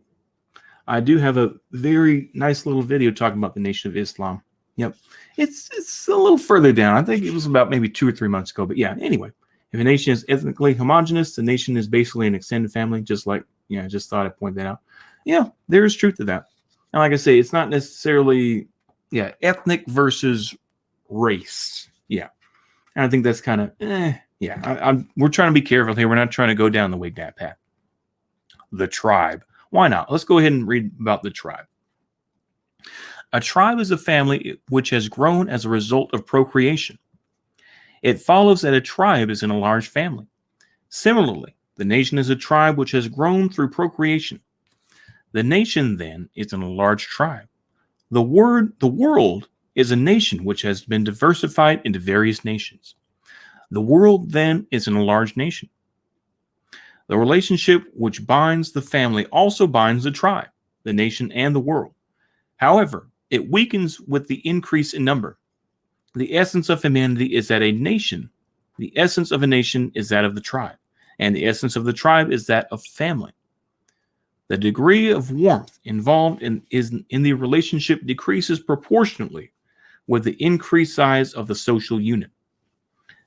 I do have a very nice little video talking about the Nation of Islam. Yep. It's a little further down. I think it was about maybe 2 or 3 months ago. But yeah, anyway, if a nation is ethnically homogenous, the nation is basically an extended family, just like, I just thought I'd point that out. Yeah, there is truth to that. And like I say, it's not necessarily, ethnic versus race. Yeah. And I think that's kind of, we're trying to be careful here. We're not trying to go down the Wignat path. The tribe. Why not? Let's go ahead and read about the tribe. A tribe is a family which has grown as a result of procreation. It follows that a tribe is in a large family. Similarly, the nation is a tribe which has grown through procreation. The nation, then, is in a large tribe. The world is a nation which has been diversified into various nations. The world, then, is in a large nation. The relationship which binds the family also binds the tribe, the nation, and the world. However, it weakens with the increase in number. The essence of humanity is that a nation. The essence of a nation is that of the tribe, and the essence of the tribe is that of family. The degree of warmth involved in the relationship decreases proportionately with the increased size of the social unit.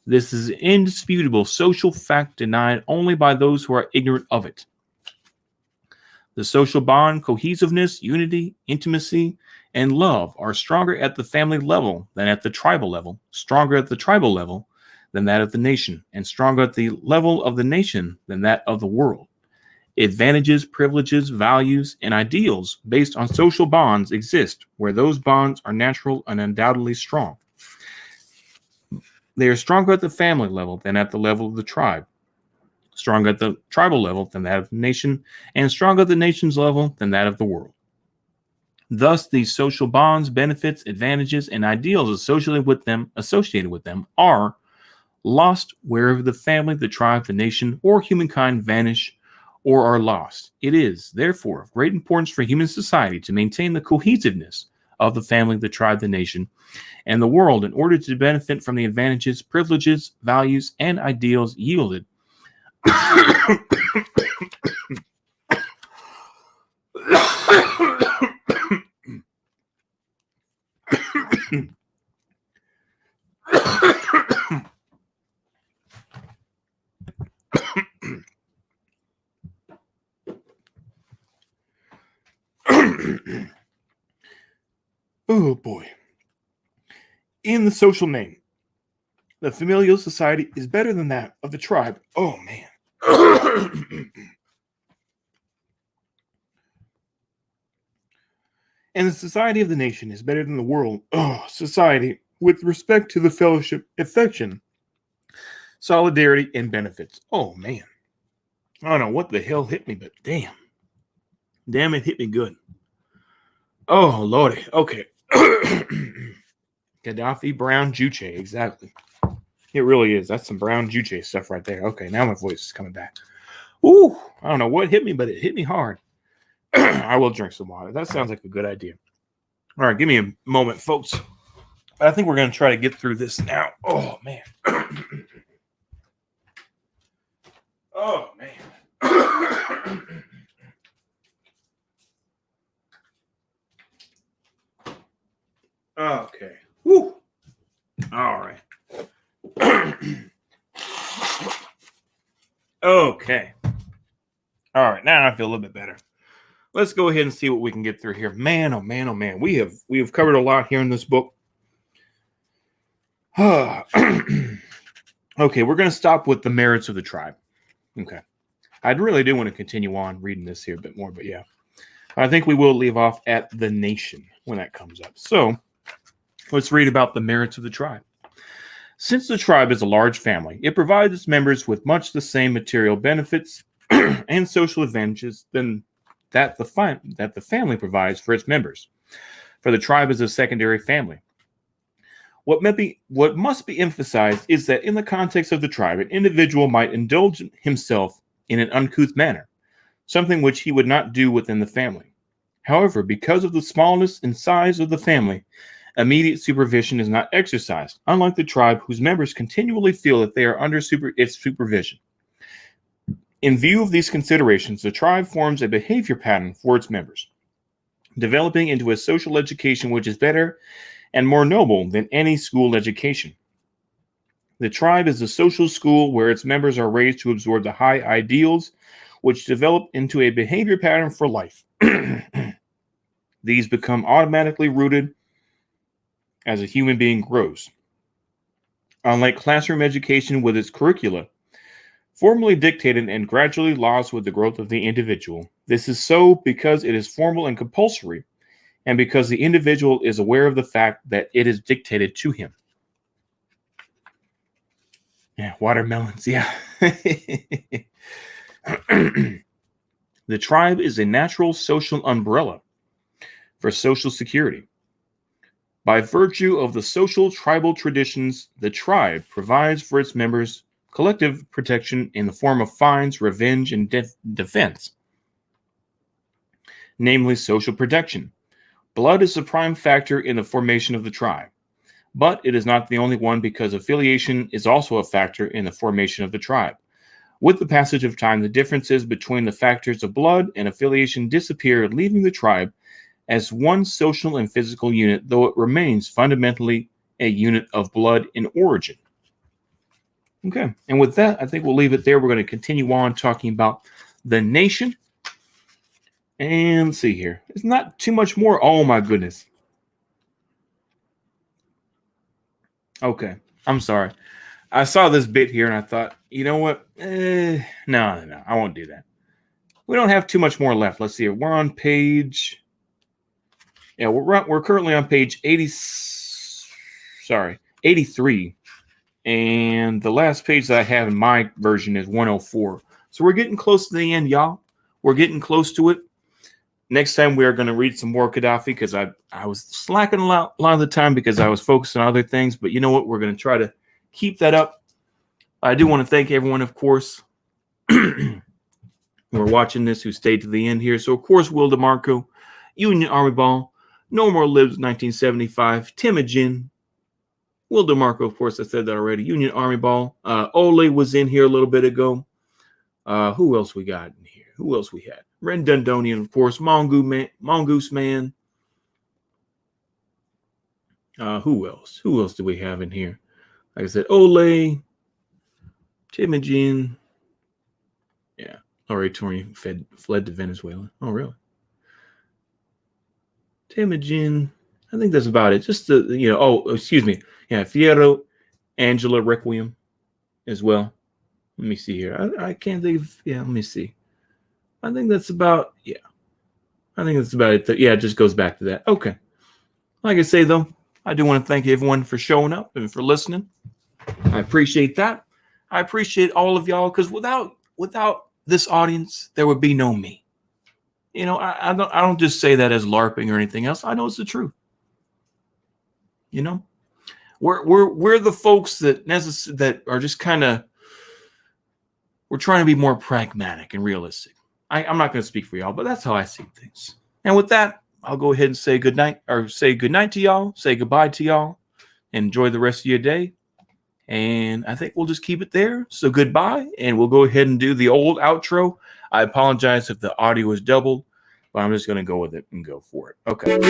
This is an indisputable social fact denied only by those who are ignorant of it. The social bond, cohesiveness, unity, intimacy, and love are stronger at the family level than at the tribal level, stronger at the tribal level than that of the nation, and stronger at the level of the nation than that of the world. Advantages, privileges, values, and ideals based on social bonds exist where those bonds are natural and undoubtedly strong. They are stronger at the family level than at the level of the tribe, stronger at the tribal level than that of the nation, and stronger at the nation's level than that of the world. Thus, these social bonds, benefits, advantages, and ideals associated with them are lost wherever the family, the tribe, the nation, or humankind vanish or are lost. It is, therefore, of great importance for human society to maintain the cohesiveness of the family, the tribe, the nation, and the world in order to benefit from the advantages, privileges, values, and ideals yielded oh boy. In the social name, the familial society is better than that of the tribe. Oh man. And the society of the nation is better than the world. Oh, society with respect to the fellowship, affection, solidarity, and benefits. Oh man. I don't know what the hell hit me, but damn. Damn, it hit me good. Oh, lordy. Okay. Gaddafi brown juche. Exactly. It really is. That's some brown juche stuff right there. Okay, now my voice is coming back. Ooh, I don't know what hit me, but it hit me hard. I will drink some water. That sounds like a good idea. All right, give me a moment, folks. I think we're going to try to get through this now. Oh, man. Oh, man. Okay. Woo. All right. Okay. All right. Now I feel a little bit better. Let's go ahead and see what we can get through here. Man, oh man, oh man. We have covered a lot here in this book. Okay, we're going to stop with the merits of the tribe. Okay. I really do want to continue on reading this here a bit more, but yeah. I think we will leave off at the nation when that comes up. So, let's read about the merits of the tribe. Since the tribe is a large family, it provides its members with much the same material benefits and social advantages than that the family provides for its members. For the tribe is a secondary family. What must be emphasized is that in the context of the tribe, an individual might indulge himself in an uncouth manner, something which he would not do within the family. However, because of the smallness and size of the family, immediate supervision is not exercised, unlike the tribe whose members continually feel that they are under its supervision. In view of these considerations, the tribe forms a behavior pattern for its members, developing into a social education which is better and more noble than any school education. The tribe is a social school where its members are raised to absorb the high ideals which develop into a behavior pattern for life. These become automatically rooted as a human being grows. Unlike classroom education with its curricula, formally dictated and gradually lost with the growth of the individual, this is so because it is formal and compulsory, and because the individual is aware of the fact that it is dictated to him. Yeah, watermelons, yeah. The tribe is a natural social umbrella for social security. By virtue of the social tribal traditions, the tribe provides for its members collective protection in the form of fines, revenge, and defense. Namely, social protection. Blood is the prime factor in the formation of the tribe, but it is not the only one because affiliation is also a factor in the formation of the tribe. With the passage of time, the differences between the factors of blood and affiliation disappear, leaving the tribe as one social and physical unit, though it remains fundamentally a unit of blood in origin. Okay, and with that, I think we'll leave it there. We're going to continue on talking about the nation. And let's see here. It's not too much more. Oh, my goodness. Okay, I'm sorry. I saw this bit here and I thought, you know what? No, I won't do that. We don't have too much more left. Let's see. We're on page... Yeah, we're currently on page 83. And the last page that I have in my version is 104. So we're getting close to the end, y'all. We're getting close to it. Next time we are going to read some more Gaddafi because I was slacking a lot of the time because I was focused on other things. But you know what? We're going to try to keep that up. I do want to thank everyone, of course, who are watching this, who stayed to the end here. So, of course, Will DeMarco, Union Army Ball, No More Libs 1975, Temujin, Will DeMarco, of course, I said that already. Union Army Ball. Ole was in here a little bit ago. Who else we got in here? Who else we had? Ren Dundonian, of course. Mongoose Man. Who else? Who else do we have in here? Like I said, Ole, Temujin. Yeah. Laurie Torian fled to Venezuela. Oh, really? Temujin. I think that's about it. Just the, oh, excuse me. Yeah, Fierro, Angela Requiem as well. Let me see here. I can't think of, let me see. I think that's about, I think that's about it. It just goes back to that. Okay. Like I say, though, I do want to thank everyone for showing up and for listening. I appreciate that. I appreciate all of y'all because without this audience, there would be no me. I don't just say that as LARPing or anything else. I know it's the truth. We're the folks that are just kind of, we're trying to be more pragmatic and realistic. I'm not going to speak for y'all, but that's how I see things. And with that, I'll go ahead and say good night to y'all, say goodbye to y'all, enjoy the rest of your day. And I think we'll just keep it there. So goodbye, and we'll go ahead and do the old outro. I apologize if the audio is doubled, but I'm just going to go with it and go for it. Okay.